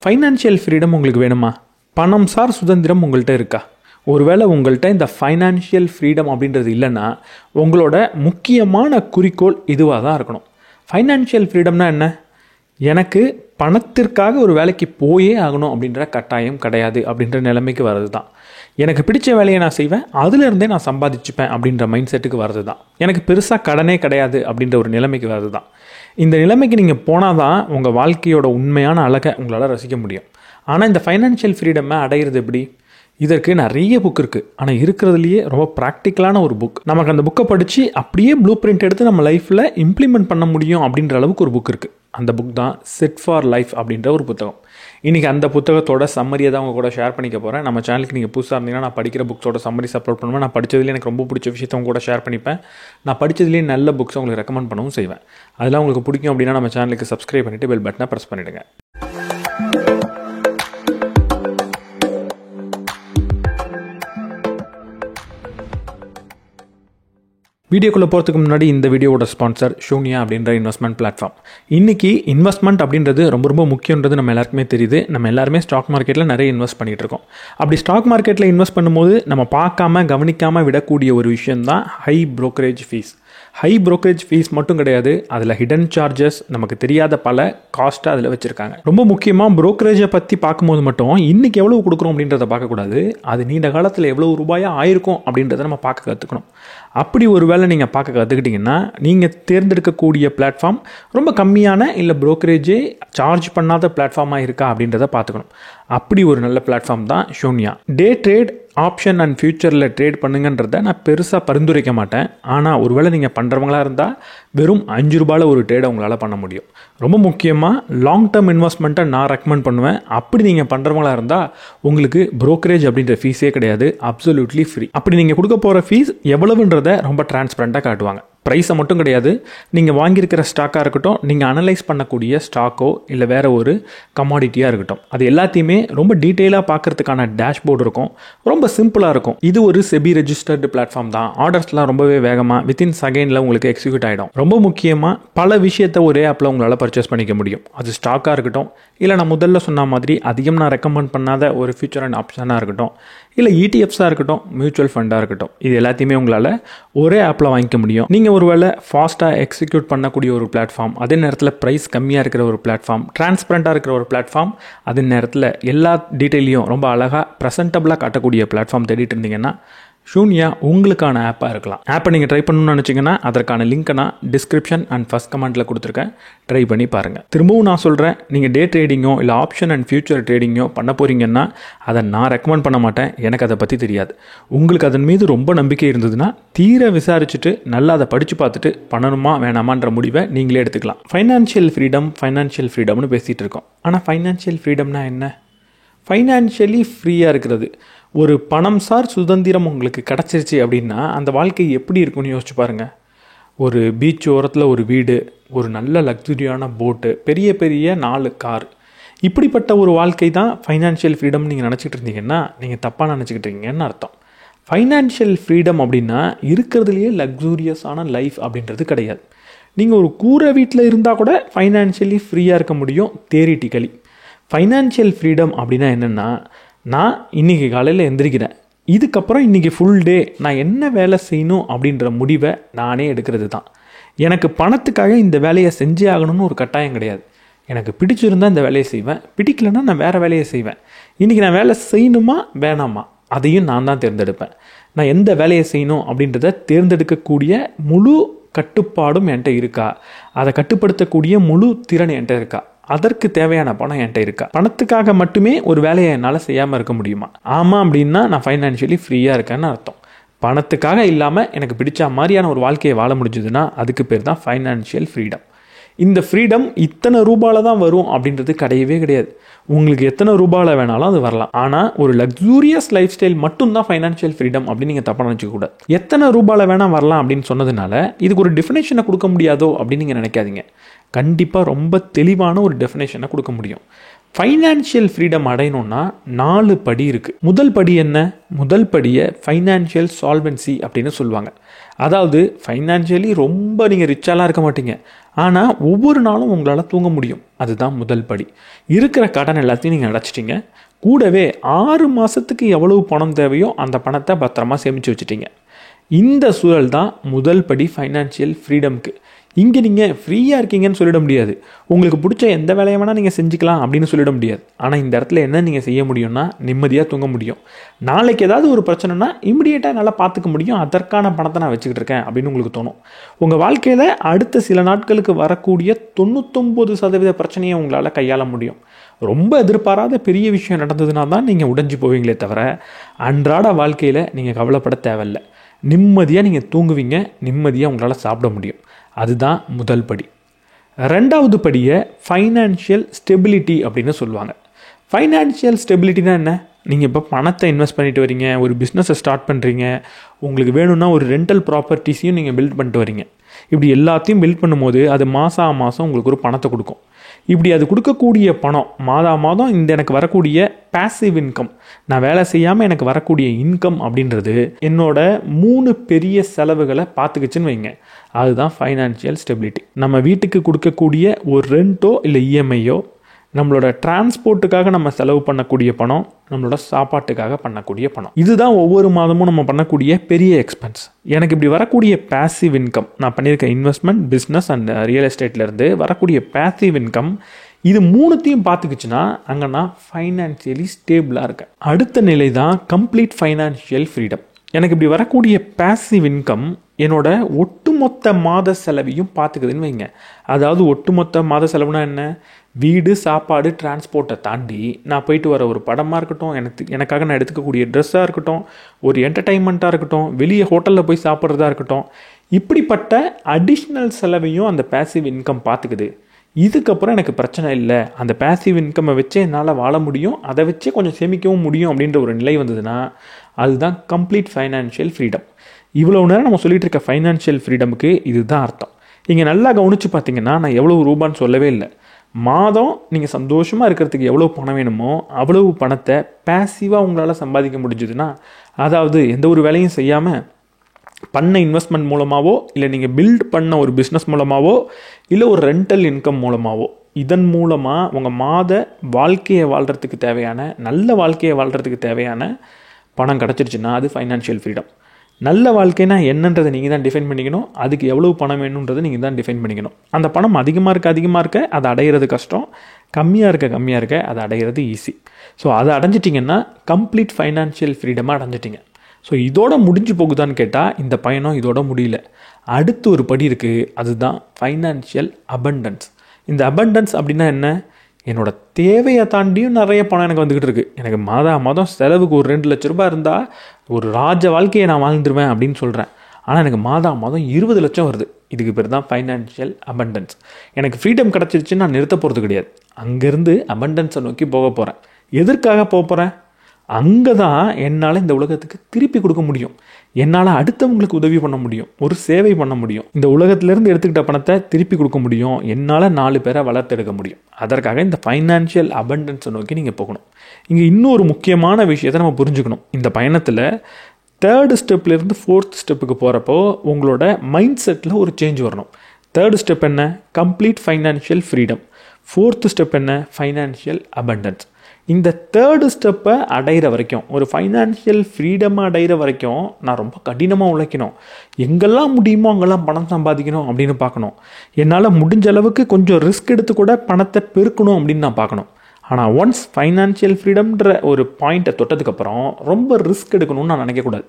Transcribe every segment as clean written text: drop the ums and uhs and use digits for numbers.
Financial freedom உங்களுக்கு வேணுமா? பணம் சார் சுதந்திரம் உங்கள்கிட்ட இருக்கா? ஒருவேளை உங்கள்கிட்ட இந்த ஃபைனான்ஷியல் ஃப்ரீடம் அப்படின்றது இல்லைன்னா உங்களோட முக்கியமான குறிக்கோள் இதுவாக தான் இருக்கணும். ஃபைனான்ஷியல் ஃப்ரீடம்னா என்ன? எனக்கு பணத்திற்காக ஒரு வேலைக்கு போயே ஆகணும் அப்படின்ற கட்டாயம் கிடையாது அப்படின்ற நிலைமைக்கு வர்றது தான். எனக்கு பிடிச்ச வேலையை நான் செய்வேன், அதுலேருந்தே நான் சம்பாதிச்சுப்பேன் அப்படின்ற மைண்ட் செட்டுக்கு வர்றது தான். எனக்கு பெருசாக கடனே கிடையாது அப்படின்ற ஒரு நிலைமைக்கு வர்றது தான். இந்த நிலைமைக்கு நீங்கள் போனால் தான் உங்கள் வாழ்க்கையோட உண்மையான அழகை உங்களால் ரசிக்க முடியும். ஆனால் இந்த ஃபைனான்ஷியல் ஃப்ரீடமை அடையிறது எப்படி? இதற்கு நிறைய புக் இருக்குது. ஆனால் இருக்கிறதுலையே ரொம்ப ப்ராக்டிக்கலான ஒரு புக், நமக்கு அந்த புக்கை படித்து அப்படியே ப்ளூ பிரிண்ட் எடுத்து நம்ம லைஃப்பில் இம்ப்ளிமெண்ட் பண்ண முடியும் அப்படின்ற அளவுக்கு ஒரு புக் இருக்குது. அந்த புக் தான் செட் ஃபார் லைஃப் அப்படின்ற ஒரு புத்தகம். இன்றைக்கி அந்த புத்தகத்தோட சம்மரியை தான் உங்கள் கூட ஷேர் பண்ணிக்க போகிறேன். நம்ம சேனலுக்கு நீங்கள் புதுசாக இருந்தீங்கன்னா நான் படிக்கிற புக்ஸோட சம்மரிஸ் அப்லோட் பண்ணுவேன். நான் படித்ததுலேயே எனக்கு ரொம்ப பிடிச்ச விஷயத்தை உங்க கூட ஷேர் பண்ணிப்பேன். நான் படித்ததுலேயே நல்ல புக்ஸை உங்களுக்கு ரெக்கமெண்ட் பண்ணவும் செய்வேன். அதெல்லாம் உங்களுக்கு பிடிக்கும் அப்படின்னா நம்ம சேனலுக்கு சப்ஸ்கிரைப் பண்ணிவிட்டு பெல் பட்டனை ப்ரெஸ் பண்ணிவிடுங்க. வீடியோக்குள்ளே போகிறதுக்கு முன்னாடி இந்த வீடியோவோட ஸ்பான்சர் ஷூன்யா அப்படின்ற இன்வெஸ்ட்மெண்ட் பிளாட்ஃபார்ம். இன்றைக்கி இன்வெஸ்ட்மெண்ட் அப்படின்றது ரொம்ப முக்கியன்றது நம்ம எல்லாருக்குமே தெரியுது. நம்ம எல்லாருமே ஸ்டாக் மார்க்கெட்டில் நிறைய இன்வெஸ்ட் பண்ணிகிட்டு இருக்கோம். அப்படி ஸ்டாக் மார்க்கெட்டில் இன்வெஸ்ட் பண்ணும்போது நம்ம கவனிக்காமல் விடக்கூடிய ஒரு விஷயந்தான் high brokerage fees. High brokerage fees மட்டும் கிடையாது, அதில் ஹிடன் சார்ஜஸ், நமக்கு தெரியாத பல காஸ்ட்டை அதில் வச்சுருக்காங்க. ரொம்ப முக்கியமாக ப்ரோக்கரேஜை பற்றி பார்க்கும்போது மட்டும் இன்றைக்கி எவ்வளோ கொடுக்குறோம் அப்படின்றத பார்க்கக்கூடாது, அது நீண்ட காலத்தில் எவ்வளோ ரூபாயாக ஆயிருக்கும் அப்படின்றத நம்ம பார்க்க கற்றுக்கணும். அப்படி ஒரு வேளை நீங்கள் பார்க்க கற்றுக்கிட்டிங்கன்னா நீங்கள் தேர்ந்தெடுக்கக்கூடிய பிளாட்ஃபார்ம் ரொம்ப கம்மியான இல்லை ப்ரோக்கரேஜே சார்ஜ் பண்ணாத பிளாட்ஃபார்மாக இருக்கா அப்படின்றத பார்த்துக்கணும். அப்படி ஒரு நல்ல பிளாட்ஃபார்ம் தான் ஷூன்யா. டே ட்ரேட், ஆப்ஷன் அண்ட் ஃபியூச்சரில் ட்ரேட் பண்ணுங்கன்றதை நான் பெருசாக பரிந்துரைக்க மாட்டேன். ஆனால் ஒருவேளை நீங்கள் பண்ணுறவங்களா இருந்தால் வெறும் ₹5 ஒரு ட்ரேடை உங்களால் பண்ண முடியும். ரொம்ப முக்கியமாக லாங் டேர்ம் இன்வெஸ்ட்மெண்ட்டை நான் ரெக்கமெண்ட் பண்ணுவேன். அப்படி நீங்கள் பண்ணுறவங்களா இருந்தால் உங்களுக்கு ப்ரோக்கரேஜ் அப்படின்ற ஃபீஸே கிடையாது, அப்சல்யூட்லி ஃப்ரீ. அப்படி நீங்கள் கொடுக்க போகிற ஃபீஸ் எவ்வளவுன்றதை ரொம்ப டிரான்ஸ்பரண்ட்டாக காட்டுவாங்க. ப்ரைஸை மட்டும் கிடையாது, நீங்கள் வாங்கியிருக்கிற ஸ்டாக்காக இருக்கட்டும், நீங்கள் அனலைஸ் பண்ணக்கூடிய ஸ்டாக்கோ இல்லை வேறு ஒரு கமாடிட்டியாக இருக்கட்டும், அது எல்லாத்தையுமே ரொம்ப டீட்டெயிலாக பார்க்குறதுக்கான டேஷ்போர்டு இருக்கும். ரொம்ப சிம்பிளாக இருக்கும். இது ஒரு செபி ரெஜிஸ்டர்டு பிளாட்ஃபார்ம் தான். ஆர்டர்ஸ்லாம் ரொம்பவே வேகமாக வித்தின் செகண்டில் உங்களுக்கு எக்ஸிக்யூட் ஆகிடும். ரொம்ப முக்கியமாக பல விஷயத்தை ஒரே ஆப்பில் உங்களால் பர்ச்சேஸ் பண்ணிக்க முடியும். அது ஸ்டாக்காக இருக்கட்டும், இல்லை நான் முதல்ல சொன்ன மாதிரி அதிகம் நான் ரெக்கமெண்ட் பண்ணாத ஒரு ஃபியூச்சர் அண்ட் ஆப்ஷனாக இருக்கட்டும், இல்லை இடிஎஃப்ஸாக இருக்கட்டும், மியூச்சுவல் ஃபண்டாக இருக்கட்டும், இது எல்லாத்தையுமே உங்களால் ஒரே ஆப்பில் வாங்கிக்க முடியும். நீங்கள் ஒருவேளை ஃபாஸ்ட்டாக எக்ஸிக்யூட் பண்ணக்கூடிய ஒரு பிளாட்ஃபார்ம், அதே நேரத்தில் ப்ரைஸ் கம்மியாக இருக்கிற ஒரு பிளாட்ஃபார்ம், டிரான்ஸ்பரண்ட்டாக இருக்கிற ஒரு பிளாட்ஃபார்ம், அதே நேரத்தில் எல்லா டீட்டெயிலையும் ரொம்ப அழகாக ப்ரெசென்டபிளாக காட்டக்கூடிய பிளாட்ஃபார்ம் தேடிட்டு இருந்தீங்கன்னா ஷூன்யா உங்களுக்கான ஆப்பாக இருக்கலாம். ஆப்பை நீங்கள் ட்ரை பண்ணணும்னு நினச்சிங்கன்னா அதற்கான லிங்க்கை நான் டிஸ்கிரிப்ஷன் அண்ட் ஃபர்ஸ்ட் கமெண்ட்டில் கொடுத்துருக்கேன். ட்ரை பண்ணி பாருங்கள். திரும்பவும் நான் சொல்கிறேன், நீங்கள் டே ட்ரேடிங்கோ இல்லை ஆப்ஷன் அண்ட் ஃபியூச்சர் ட்ரேடிங்கோ பண்ண போகிறீங்கன்னா அதை நான் ரெக்கமெண்ட் பண்ண மாட்டேன். எனக்கு அதை பற்றி தெரியாது. உங்களுக்கு அதன் மீது ரொம்ப நம்பிக்கை இருந்ததுன்னா தீர விசாரிச்சுட்டு நல்லா அதை படித்து பார்த்துட்டு பண்ணணுமா வேணாமான்ற முடிவை நீங்களே எடுத்துக்கலாம். ஃபைனான்ஷியல் ஃப்ரீடம்னு பேசிகிட்டு இருக்கோம். ஆனால் ஃபைனான்ஷியல் ஃப்ரீடம்னா என்ன? ஃபைனான்ஷியலி ஃப்ரீயாக இருக்கிறது. ஒரு பணம் சார் சுதந்திரம் உங்களுக்கு கிடச்சிருச்சு அப்படின்னா அந்த வாழ்க்கை எப்படி இருக்குன்னு யோசிச்சு பாருங்கள். ஒரு பீச் ஓரத்தில் ஒரு வீடு, ஒரு நல்ல லக்ஸுரியான போட்டு, பெரிய பெரிய 4 கார், இப்படிப்பட்ட ஒரு வாழ்க்கை தான் ஃபைனான்ஷியல் ஃப்ரீடம் நீங்கள் நினச்சிக்கிட்டு இருந்தீங்கன்னா நீங்கள் தப்பாக நினச்சிக்கிட்டு இருக்கீங்கன்னு அர்த்தம். ஃபைனான்ஷியல் ஃப்ரீடம் அப்படின்னா இருக்கிறதுலையே லக்ஸூரியஸான லைஃப் அப்படின்றது கிடையாது. நீங்கள் ஒரு கூரை வீட்டில் இருந்தால் கூட ஃபைனான்ஷியலி ஃப்ரீயாக இருக்க முடியும் தியரிட்டிக்கலி. ஃபைனான்ஷியல் ஃப்ரீடம் அப்படின்னா என்னென்னா, நான் இன்றைக்கி காலையில் எந்திரிக்கிறேன், இதுக்கப்புறம் இன்றைக்கி ஃபுல் டே நான் என்ன வேலை செய்யணும் அப்படின்ற முடிவை நானே எடுக்கிறது தான். எனக்கு பணத்துக்காக இந்த வேலையை செஞ்சே ஆகணும்னு ஒரு கட்டாயம் கிடையாது. எனக்கு பிடிச்சிருந்தால் இந்த வேலையை செய்வேன், பிடிக்கலைன்னா நான் வேறு வேலையை செய்வேன். இன்றைக்கி நான் வேலை செய்யணுமா வேணாமா அதையும் நான் தான் தேர்ந்தெடுப்பேன். நான் எந்த வேலையை செய்யணும் அப்படின்றத தேர்ந்தெடுக்கக்கூடிய முழு கட்டுப்பாடும் என்கிட்ட இருக்கா? அதை கட்டுப்படுத்தக்கூடிய முழு திறன் என்கிட்ட இருக்கா? அதற்கு தேவையான பணம் என்கிட்ட இருக்கா? பணத்துக்காக மட்டுமே ஒரு வேலையை என்னால் செய்யாமல் இருக்க முடியுமா? ஆமாம் அப்படின்னா நான் ஃபைனான்ஷியலி ஃப்ரீயாக இருக்கேன்னு அர்த்தம். பணத்துக்காக இல்லாமல் எனக்கு பிடிச்ச மாதிரியான ஒரு வாழ்க்கையை வாழ முடிஞ்சதுன்னா அதுக்கு பேர் தான் ஃபைனான்ஷியல் ஃப்ரீடம். இந்த ஃப்ரீடம் இத்தனை ரூபாயில் தான் வரும் அப்படின்றது கிடையவே கிடையாது. உங்களுக்கு எத்தனை ரூபாயில் வேணாலும் அது வரலாம். ஆனால் ஒரு லக்ஸூரியஸ் லைஃப் ஸ்டைல் மட்டும்தான் ஃபைனான்ஷியல் ஃப்ரீடம் அப்படின்னு நீங்கள் தப்பாக நினச்சிக்கூடாது. எத்தனை ரூபாயில் வேணால் வரலாம் அப்படின்னு சொன்னதுனால இதுக்கு ஒரு டெஃபினேஷனை கொடுக்க முடியாதோ அப்படின்னு நீங்கள் நினைக்காதீங்க. கண்டிப்பாக ரொம்ப தெளிவான ஒரு டெஃபினேஷனை கொடுக்க முடியும். ஃபைனான்ஷியல் ஃப்ரீடம் அடையணும்னா 4 படி இருக்குது. முதல் படி என்ன? முதல் படியை ஃபைனான்ஷியல் சால்வன்சி அப்படின்னு சொல்லுவாங்க. அதாவது ஃபைனான்ஷியலி ரொம்ப நீங்கள் ரிச்சாலாம் இருக்க மாட்டீங்க, ஆனால் ஒவ்வொரு நாளும் உங்களால் தூங்க முடியும். அதுதான் முதல் படி. இருக்கிற கடன் எல்லாத்தையும் நீங்கள் அடைச்சிட்டிங்க. கூடவே 6 மாதத்துக்கு எவ்வளவு பணம் தேவையோ அந்த பணத்தை பத்திரமா சேமித்து வச்சுட்டீங்க. இந்த சூழல் தான் முதல் படி ஃபைனான்ஷியல் ஃப்ரீடம்க்கு. இங்கே நீங்கள் ஃப்ரீயாக இருக்கீங்கன்னு சொல்லிட முடியாது. உங்களுக்கு பிடிச்ச எந்த வேலையை வேணால் நீங்கள் செஞ்சுக்கலாம் அப்படின்னு சொல்லிட முடியாது. ஆனால் இந்த இடத்துல என்ன நீங்கள் செய்ய முடியும்னா நிம்மதியாக தூங்க முடியும். நாளைக்கு ஏதாவது ஒரு பிரச்சனைனா இமிடியேட்டாக என்னால் பார்த்துக்க முடியும், அதற்கான பணத்தை நான் வச்சுக்கிட்டு இருக்கேன் அப்படின்னு உங்களுக்கு தோணும். உங்கள் வாழ்க்கையில் அடுத்த சில நாட்களுக்கு வரக்கூடிய 99% பிரச்சனையை உங்களால் கையாள முடியும். ரொம்ப எதிர்பாராத பெரிய விஷயம் நடந்ததுனா தான் நீங்கள் உடைஞ்சு போவீங்களே தவிர அன்றாட வாழ்க்கையில் நீங்கள் கவலைப்பட தேவையில்லை. நிம்மதியாக நீங்கள் தூங்குவீங்க, நிம்மதியாக உங்களால் சாப்பிட முடியும். அதுதான் முதல் படி. 2வது படியை ஃபைனான்ஷியல் ஸ்டெபிலிட்டி அப்படின்னு சொல்லுவாங்க. ஃபைனான்ஷியல் ஸ்டெபிலிட்டினா என்ன? நீங்கள் இப்போ பணத்தை இன்வெஸ்ட் பண்ணிட்டு வரீங்க, ஒரு பிஸ்னஸை ஸ்டார்ட் பண்ணுறீங்க, உங்களுக்கு வேணும்னா ஒரு ரெண்டல் ப்ராப்பர்ட்டிஸையும் நீங்கள் பில்ட் பண்ணிட்டு வரீங்க. இப்படி எல்லாத்தையும் பில்ட் பண்ணும்போது அது மாதம் உங்களுக்கு ஒரு பணத்தை கொடுக்கும். இப்படி அது கொடுக்கக்கூடிய பணம் மாதம் இந்த எனக்கு வரக்கூடிய பேசிவ் இன்கம், நான் வேலை செய்யாமல் எனக்கு வரக்கூடிய இன்கம் அப்படின்றது என்னோட 3 பெரிய செலவுகளை பார்த்துக்கிச்சுன்னு வைங்க. அதுதான் ஃபைனான்ஷியல் ஸ்டெபிலிட்டி. நம்ம வீட்டுக்கு கொடுக்கக்கூடிய ஒரு ரெண்ட்டோ இல்லை இஎம்ஐயோ, நம்மளோட டிரான்ஸ்போர்ட்டுக்காக நம்ம செலவு பண்ணக்கூடிய பணம், நம்மளோட சாப்பாட்டுக்காக பண்ணக்கூடிய பணம், இதுதான் ஒவ்வொரு மாதமும் நம்ம பண்ணக்கூடிய பெரிய எக்ஸ்பென்ஸ். எனக்கு இப்படி வரக்கூடிய பேசிவ் இன்கம், நான் பண்ணியிருக்க இன்வெஸ்ட்மெண்ட், பிஸ்னஸ் அண்ட் ரியல் எஸ்டேட்லேருந்து வரக்கூடிய பேசிவ் இன்கம், இது 3த்தையும் பார்த்துக்குச்சுன்னா அங்கே நான் ஃபைனான்ஷியலி ஸ்டேபிளாக இருக்கேன். அடுத்த நிலை தான் கம்ப்ளீட் ஃபைனான்ஷியல் ஃப்ரீடம். எனக்கு இப்படி வரக்கூடிய பேசிவ் இன்கம் என்னோட ஒட்டுமொத்த மாத செலவையும் பார்த்துக்குதுன்னு வைங்க. அதாவது ஒட்டுமொத்த மாத செலவுனா என்ன? வீடு, சாப்பாடு, டிரான்ஸ்போர்ட்டை தாண்டி நான் போயிட்டு வர ஒரு படமாக இருக்கட்டும், எனக்காக நான் எடுத்துக்கக்கூடிய ட்ரெஸ்ஸாக இருக்கட்டும், ஒரு என்டர்டைன்மெண்ட்டாக இருக்கட்டும், வெளியே ஹோட்டலில் போய் சாப்பிட்றதா இருக்கட்டும், இப்படிப்பட்ட அடிஷ்னல் செலவையும் அந்த பேசிவ் இன்கம் பார்த்துக்குது. இதுக்கப்புறம் எனக்கு பிரச்சனை இல்லை, அந்த பேசிவ் இன்கம்மை வச்சே என்னால் வாழ முடியும், அதை வச்சே கொஞ்சம் சேமிக்கவும் முடியும் அப்படின்ற ஒரு நிலை வந்ததுன்னா அதுதான் கம்ப்ளீட் ஃபைனான்ஷியல் ஃப்ரீடம். இவ்வளோ நேரம் நம்ம சொல்லிட்டு இருக்க ஃபைனான்ஷியல் ஃப்ரீடமுக்கு இதுதான் அர்த்தம். இங்கே நல்லா கவனித்து பார்த்தீங்கன்னா நான் எவ்வளவு ரூபான்னு சொல்லவே இல்லை. மாதம் நீங்கள் சந்தோஷமாக இருக்கிறதுக்கு எவ்வளோ பணம் வேணுமோ அவ்வளவு பணத்தை பேசிவாக உங்களால் சம்பாதிக்க முடிஞ்சதுன்னா, அதாவது எந்த ஒரு வேலையும் செய்யாமல் பண்ண இன்வெஸ்ட்மெண்ட் மூலமாகவோ, இல்லை நீங்கள் பில்ட் பண்ண ஒரு பிஸ்னஸ் மூலமாகவோ, இல்லை ஒரு ரெண்டல் இன்கம் மூலமாகவோ, இதன் மூலமாக உங்கள் மாத வாழ்க்கையை வாழ்கிறதுக்கு தேவையான, நல்ல வாழ்க்கையை வாழ்கிறதுக்கு தேவையான பணம் கிடச்சிருச்சுன்னா அது ஃபைனான்ஷியல் ஃப்ரீடம். நல்ல வாழ்க்கைனா என்னன்றதை நீங்கள் தான் டிஃபைன் பண்ணிக்கணும். அதுக்கு எவ்வளோ பணம் வேணுன்றதை நீங்கள் தான் டிஃபைன் பண்ணிக்கணும். அந்த பணம் அதிகமாக இருக்க அதை அடையிறது கஷ்டம், கம்மியாக இருக்க அதை அடையிறது ஈஸி. ஸோ அதை அடைஞ்சிட்டிங்கன்னா கம்ப்ளீட் ஃபைனான்ஷியல் ஃப்ரீடமாக அடைஞ்சிட்டிங்க. ஸோ இதோட முடிஞ்சு போகுதான்னு கேட்டால் இந்த பயணம் இதோட முடியல. அடுத்து ஒரு படி இருக்குது, அதுதான் ஃபைனான்ஷியல் அபண்டன்ஸ். இந்த அபண்டன்ஸ் அப்படின்னா என்ன? என்னோட தேவையை தாண்டியும் நிறைய பணம் எனக்கு வந்துக்கிட்டு இருக்குது. எனக்கு மாதம் செலவுக்கு ஒரு 2 லட்ச ரூபாய் இருந்தால் ஒரு ராஜ வாழ்க்கையை நான் வாழ்ந்துருவேன் அப்படின்னு சொல்கிறேன். ஆனால் எனக்கு மாதம் 20 லட்சம் வருது. இதுக்கு பேர் தான் ஃபைனான்ஷியல் அபண்டன்ஸ். எனக்கு ஃப்ரீடம் கிடச்சிருச்சுன்னு நான் நிறுத்த போகிறது கிடையாது. அங்கேருந்து அபண்டன்ஸை நோக்கி போக போகிறேன். எதற்காக போக போகிறேன்? அங்கே தான் என்னால் இந்த உலகத்துக்கு திருப்பி கொடுக்க முடியும், என்னால் அடுத்தவங்களுக்கு உதவி பண்ண முடியும், ஒரு சேவை பண்ண முடியும், இந்த உலகத்திலேருந்து எடுத்துக்கிட்ட பணத்தை திருப்பி கொடுக்க முடியும், என்னால் 4 பேரை வளர்த்தெடுக்க முடியும். அதற்காக இந்த ஃபைனான்ஷியல் அபண்டன்ஸை நோக்கி நீங்கள் போகணும். இங்கே இன்னொரு முக்கியமான விஷயத்தை நம்ம புரிஞ்சுக்கணும். இந்த பயணத்தில் 3rd ஸ்டெப்லேருந்து 4th ஸ்டெப்புக்கு போகிறப்போ உங்களோட மைண்ட் செட்டில் ஒரு சேஞ்ச் வரணும். 3rd ஸ்டெப் என்ன? Complete financial freedom. 4th step என்ன? Financial abundance. இந்த 3rd ஸ்டெப்பை அடைகிற வரைக்கும், ஒரு ஃபைனான்ஷியல் ஃப்ரீடமாக அடைகிற வரைக்கும் நான் ரொம்ப கடினமாக உழைக்கணும். எங்கெல்லாம் முடியுமோ அங்கெல்லாம் பணம் சம்பாதிக்கணும் அப்படின்னு பார்க்கணும். என்னால் முடிஞ்ச அளவுக்கு கொஞ்சம் ரிஸ்க் எடுத்து கூட பணத்தை பெருக்கணும் அப்படின்னு நான் பார்க்கணும். ஆனால் ஒன்ஸ் ஃபைனான்ஷியல் ஃப்ரீடம்ன்ற ஒரு பாயிண்ட்டை தொட்டதுக்கப்புறம் ரொம்ப ரிஸ்க் எடுக்கணும்னு நான் நினைக்கக்கூடாது.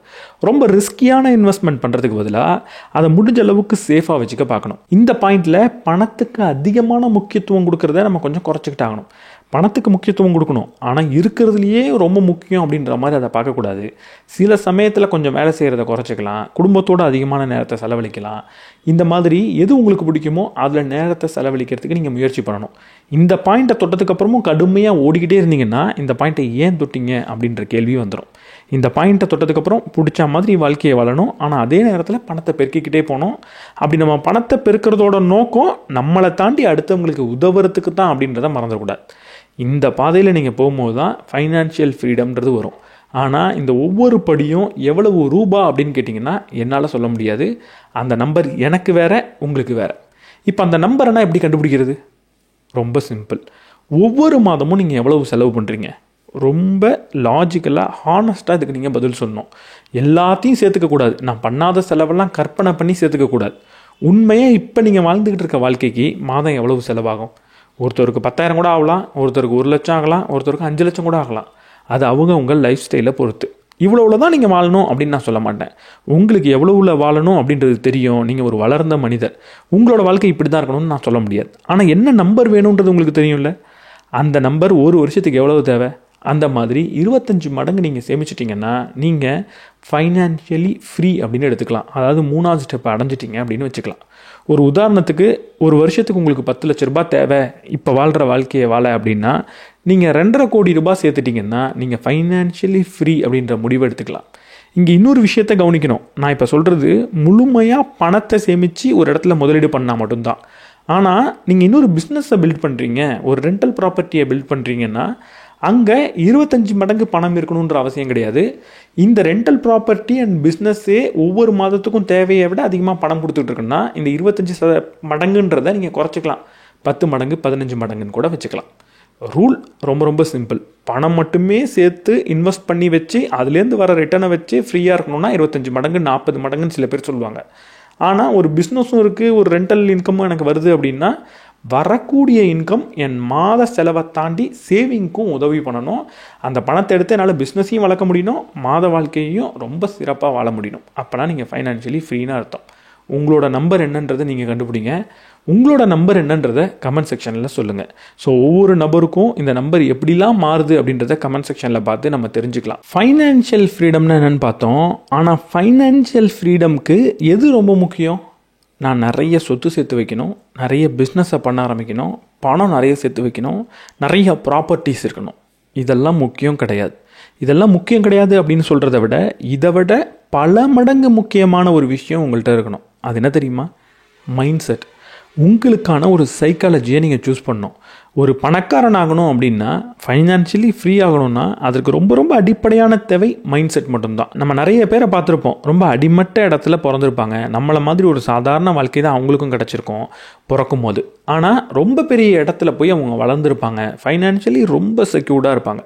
ரொம்ப ரிஸ்கியான இன்வெஸ்ட்மெண்ட் பண்ணுறதுக்கு பதிலாக அதை முடிஞ்ச அளவுக்கு சேஃபாக வச்சுக்க பார்க்கணும். இந்த பாயிண்டில் பணத்துக்கு அதிகமான முக்கியத்துவம் கொடுக்குறத நம்ம கொஞ்சம் குறைச்சிக்கிட்டாகணும். பணத்துக்கு முக்கியத்துவம் கொடுக்கணும், ஆனால் இருக்கிறதுலையே ரொம்ப முக்கியம் அப்படின்ற மாதிரி அதை பார்க்கக்கூடாது. சில சமயத்தில் கொஞ்சம் வேலை செய்கிறத குறைச்சிக்கலாம், குடும்பத்தோடு அதிகமான நேரத்தை செலவழிக்கலாம். இந்த மாதிரி எது உங்களுக்கு பிடிக்குமோ அதில் நேரத்தை செலவழிக்கிறதுக்கு நீங்கள் முயற்சி பண்ணணும். இந்த பாயிண்ட்டை தொட்டதுக்கப்புறமும் கடுமையாக ஓடிக்கிட்டே இருந்தீங்கன்னா இந்த பாயிண்ட்டை ஏன் தொட்டிங்க அப்படின்ற கேள்வி வந்துடும். இந்த பாயிண்ட்டை தொட்டதுக்கப்புறம் பிடிச்ச மாதிரி வாழ்க்கையை வாழணும், ஆனால் அதே நேரத்தில் பணத்தை பெருக்கிக்கிட்டே போகணும். அப்படி நம்ம பணத்தை பெருக்கிறதோட நோக்கம் நம்மளை தாண்டி அடுத்தவங்களுக்கு உதவுறதுக்கு தான் அப்படின்றத மறந்துடக்கூடாது. இந்த பாதையில் நீங்கள் போகும்போது தான் ஃபைனான்ஷியல் ஃப்ரீடம்ன்றது வரும். ஆனால் இந்த ஒவ்வொரு படியும் எவ்வளவு ரூபா அப்படின்னு கேட்டிங்கன்னா என்னால் சொல்ல முடியாது. அந்த நம்பர் எனக்கு வேறு, உங்களுக்கு வேறு. இப்போ அந்த நம்பரை எப்படி கண்டுபிடிக்கிறது? ரொம்ப சிம்பிள். ஒவ்வொரு மாதமும் நீங்கள் எவ்வளவு செலவு பண்ணுறீங்க, ரொம்ப லாஜிக்கலாக ஹானஸ்ட்டாக இதுக்கு நீங்கள் பதில் சொல்லணும். எல்லாத்தையும் சேர்த்துக்கக்கூடாது. நான் பண்ணாத செலவெல்லாம் கற்பனை பண்ணி சேர்த்துக்கக்கூடாது. உண்மையாக இப்போ நீங்கள் வாழ்ந்துக்கிட்டு இருக்க வாழ்க்கைக்கு மாதம் எவ்வளவு செலவாகும்? ஒருத்தருக்கு 10,000 கூட ஆகலாம், ஒருத்தருக்கு 1 லட்சம் ஆகலாம், ஒருத்தருக்கு 5 லட்சம் கூட ஆகலாம். அது அவங்க உங்கள் லைஃப் ஸ்டைலை பொறுத்து. இவ்வளோவில் தான் நீங்கள் வாழணும் அப்படின்னு நான் சொல்ல மாட்டேன். உங்களுக்கு எவ்வளோவில் வாழணும் அப்படின்றது தெரியும். நீங்கள் ஒரு வளர்ந்த மனிதர், உங்களோட வாழ்க்கை இப்படி தான் இருக்கணும்னு நான் சொல்ல முடியாது. ஆனால் என்ன நம்பர் வேணுன்றது உங்களுக்கு தெரியும்ல. அந்த நம்பர் ஒரு வருஷத்துக்கு எவ்வளவு தேவை, அந்த மாதிரி 25 மடங்கு நீங்கள் சேமிச்சிட்டிங்கன்னா நீங்கள் ஃபைனான்ஷியலி ஃப்ரீ அப்படின்னு எடுத்துக்கலாம். அதாவது 3வது ஸ்டெப்பை அடைஞ்சிட்டிங்க அப்படின்னு வச்சுக்கலாம். ஒரு உதாரணத்துக்கு, ஒரு வருஷத்துக்கு உங்களுக்கு 10 லட்ச ரூபாய் தேவை இப்போ வாழ்கிற வாழ்க்கையை வாழ அப்படின்னா, நீங்கள் 2.5 கோடி ரூபாய் சேர்த்துட்டிங்கன்னா நீங்கள் ஃபைனான்ஷியலி ஃப்ரீ அப்படின்ற முடிவை எடுத்துக்கலாம். இங்கே இன்னொரு விஷயத்தை கவனிக்கணும். நான் இப்போ சொல்கிறது முழுமையாக பணத்தை சேமித்து ஒரு இடத்துல முதலீடு பண்ணால் மட்டும்தான். ஆனால் நீங்கள் இன்னொரு பிஸ்னஸை பில்ட் பண்ணுறீங்க, ஒரு ரெண்டல் ப்ராப்பர்ட்டியை பில்ட் பண்ணுறீங்கன்னா அங்கே 25 மடங்கு பணம் இருக்கணுன்ற அவசியம் கிடையாது. இந்த ரெண்டல் ப்ராப்பர்ட்டி அண்ட் பிஸ்னஸ்ஸே ஒவ்வொரு மாதத்துக்கும் தேவையை விட அதிகமாக பணம் கொடுத்துட்டு இருக்குன்னா இந்த 25 மடங்குன்றதை நீங்கள் குறைச்சிக்கலாம். 10 மடங்கு 15 மடங்குன்னு கூட வச்சுக்கலாம். ரூல் ரொம்ப ரொம்ப சிம்பிள். பணம் மட்டுமே சேர்த்து இன்வெஸ்ட் பண்ணி வச்சு அதுலேருந்து வர ரிட்டர்னை வச்சு ஃப்ரீயாக இருக்கணும்னா 25 மடங்கு 40 மடங்குன்னு சில பேர் சொல்லுவாங்க. ஆனால் ஒரு பிஸ்னஸும் இருக்குது, ஒரு ரெண்டல் இன்கமும் எனக்கு வருது அப்படின்னா வரக்கூடிய இன்கம் என் மாத செலவை தாண்டி சேவிங்க்கும் உதவி பண்ணணும். அந்த பணத்தை எடுத்து என்னால் பிஸ்னஸையும் வளர்க்க முடியணும், மாத வாழ்க்கையையும் ரொம்ப சிறப்பாக வாழ முடியணும். அப்போனா நீங்கள் ஃபைனான்ஷியலி ஃப்ரீன்னு அர்த்தம். உங்களோட நம்பர் என்னன்றதை நீங்கள் கண்டுபிடிங்க. உங்களோட நம்பர் என்னன்றதை கமெண்ட் செக்ஷனில் சொல்லுங்கள். ஸோ ஒவ்வொரு நபருக்கும் இந்த நம்பர் எப்படிலாம் மாறுது அப்படின்றத கமெண்ட் செக்ஷனில் பார்த்து நம்ம தெரிஞ்சுக்கலாம். ஃபைனான்ஷியல் ஃப்ரீடம்னா என்னென்னு பார்த்தோம். ஆனால் ஃபைனான்ஷியல் ஃப்ரீடம்க்கு எது ரொம்ப முக்கியம்? நான் நிறைய சொத்து சேர்த்து வைக்கணும், நிறைய பிஸ்னஸை பண்ண ஆரம்பிக்கணும், பணம் நிறைய சேர்த்து வைக்கணும், நிறைய ப்ராப்பர்ட்டிஸ் இருக்கணும். இதெல்லாம் முக்கியம் கிடையாது. இதெல்லாம் முக்கியம் கிடையாது அப்படின்னு சொல்கிறத விட இதை விட பல மடங்கு முக்கியமான ஒரு விஷயம் உங்கள்கிட்ட இருக்கணும். அது என்ன தெரியுமா? Mind set. உங்களுக்கான ஒரு சைக்காலஜியை நீங்கள் சூஸ் பண்ணணும். ஒரு பணக்காரன் ஆகணும் அப்படின்னா, ஃபைனான்ஷியலி ஃப்ரீ ஆகணும்னா அதற்கு ரொம்ப ரொம்ப அடிப்படையான தேவை மைண்ட் செட் மட்டும்தான். நம்ம நிறைய பேரை பார்த்துருப்போம், ரொம்ப அடிமட்ட இடத்துல பிறந்திருப்பாங்க. நம்மளை மாதிரி ஒரு சாதாரண வாழ்க்கை தான் அவங்களுக்கும் கிடச்சிருக்கும் பிறக்கும் போது. ஆனால் ரொம்ப பெரிய இடத்துல போய் அவங்க வளர்ந்துருப்பாங்க, ஃபைனான்ஷியலி ரொம்ப செக்யூர்டாக இருப்பாங்க.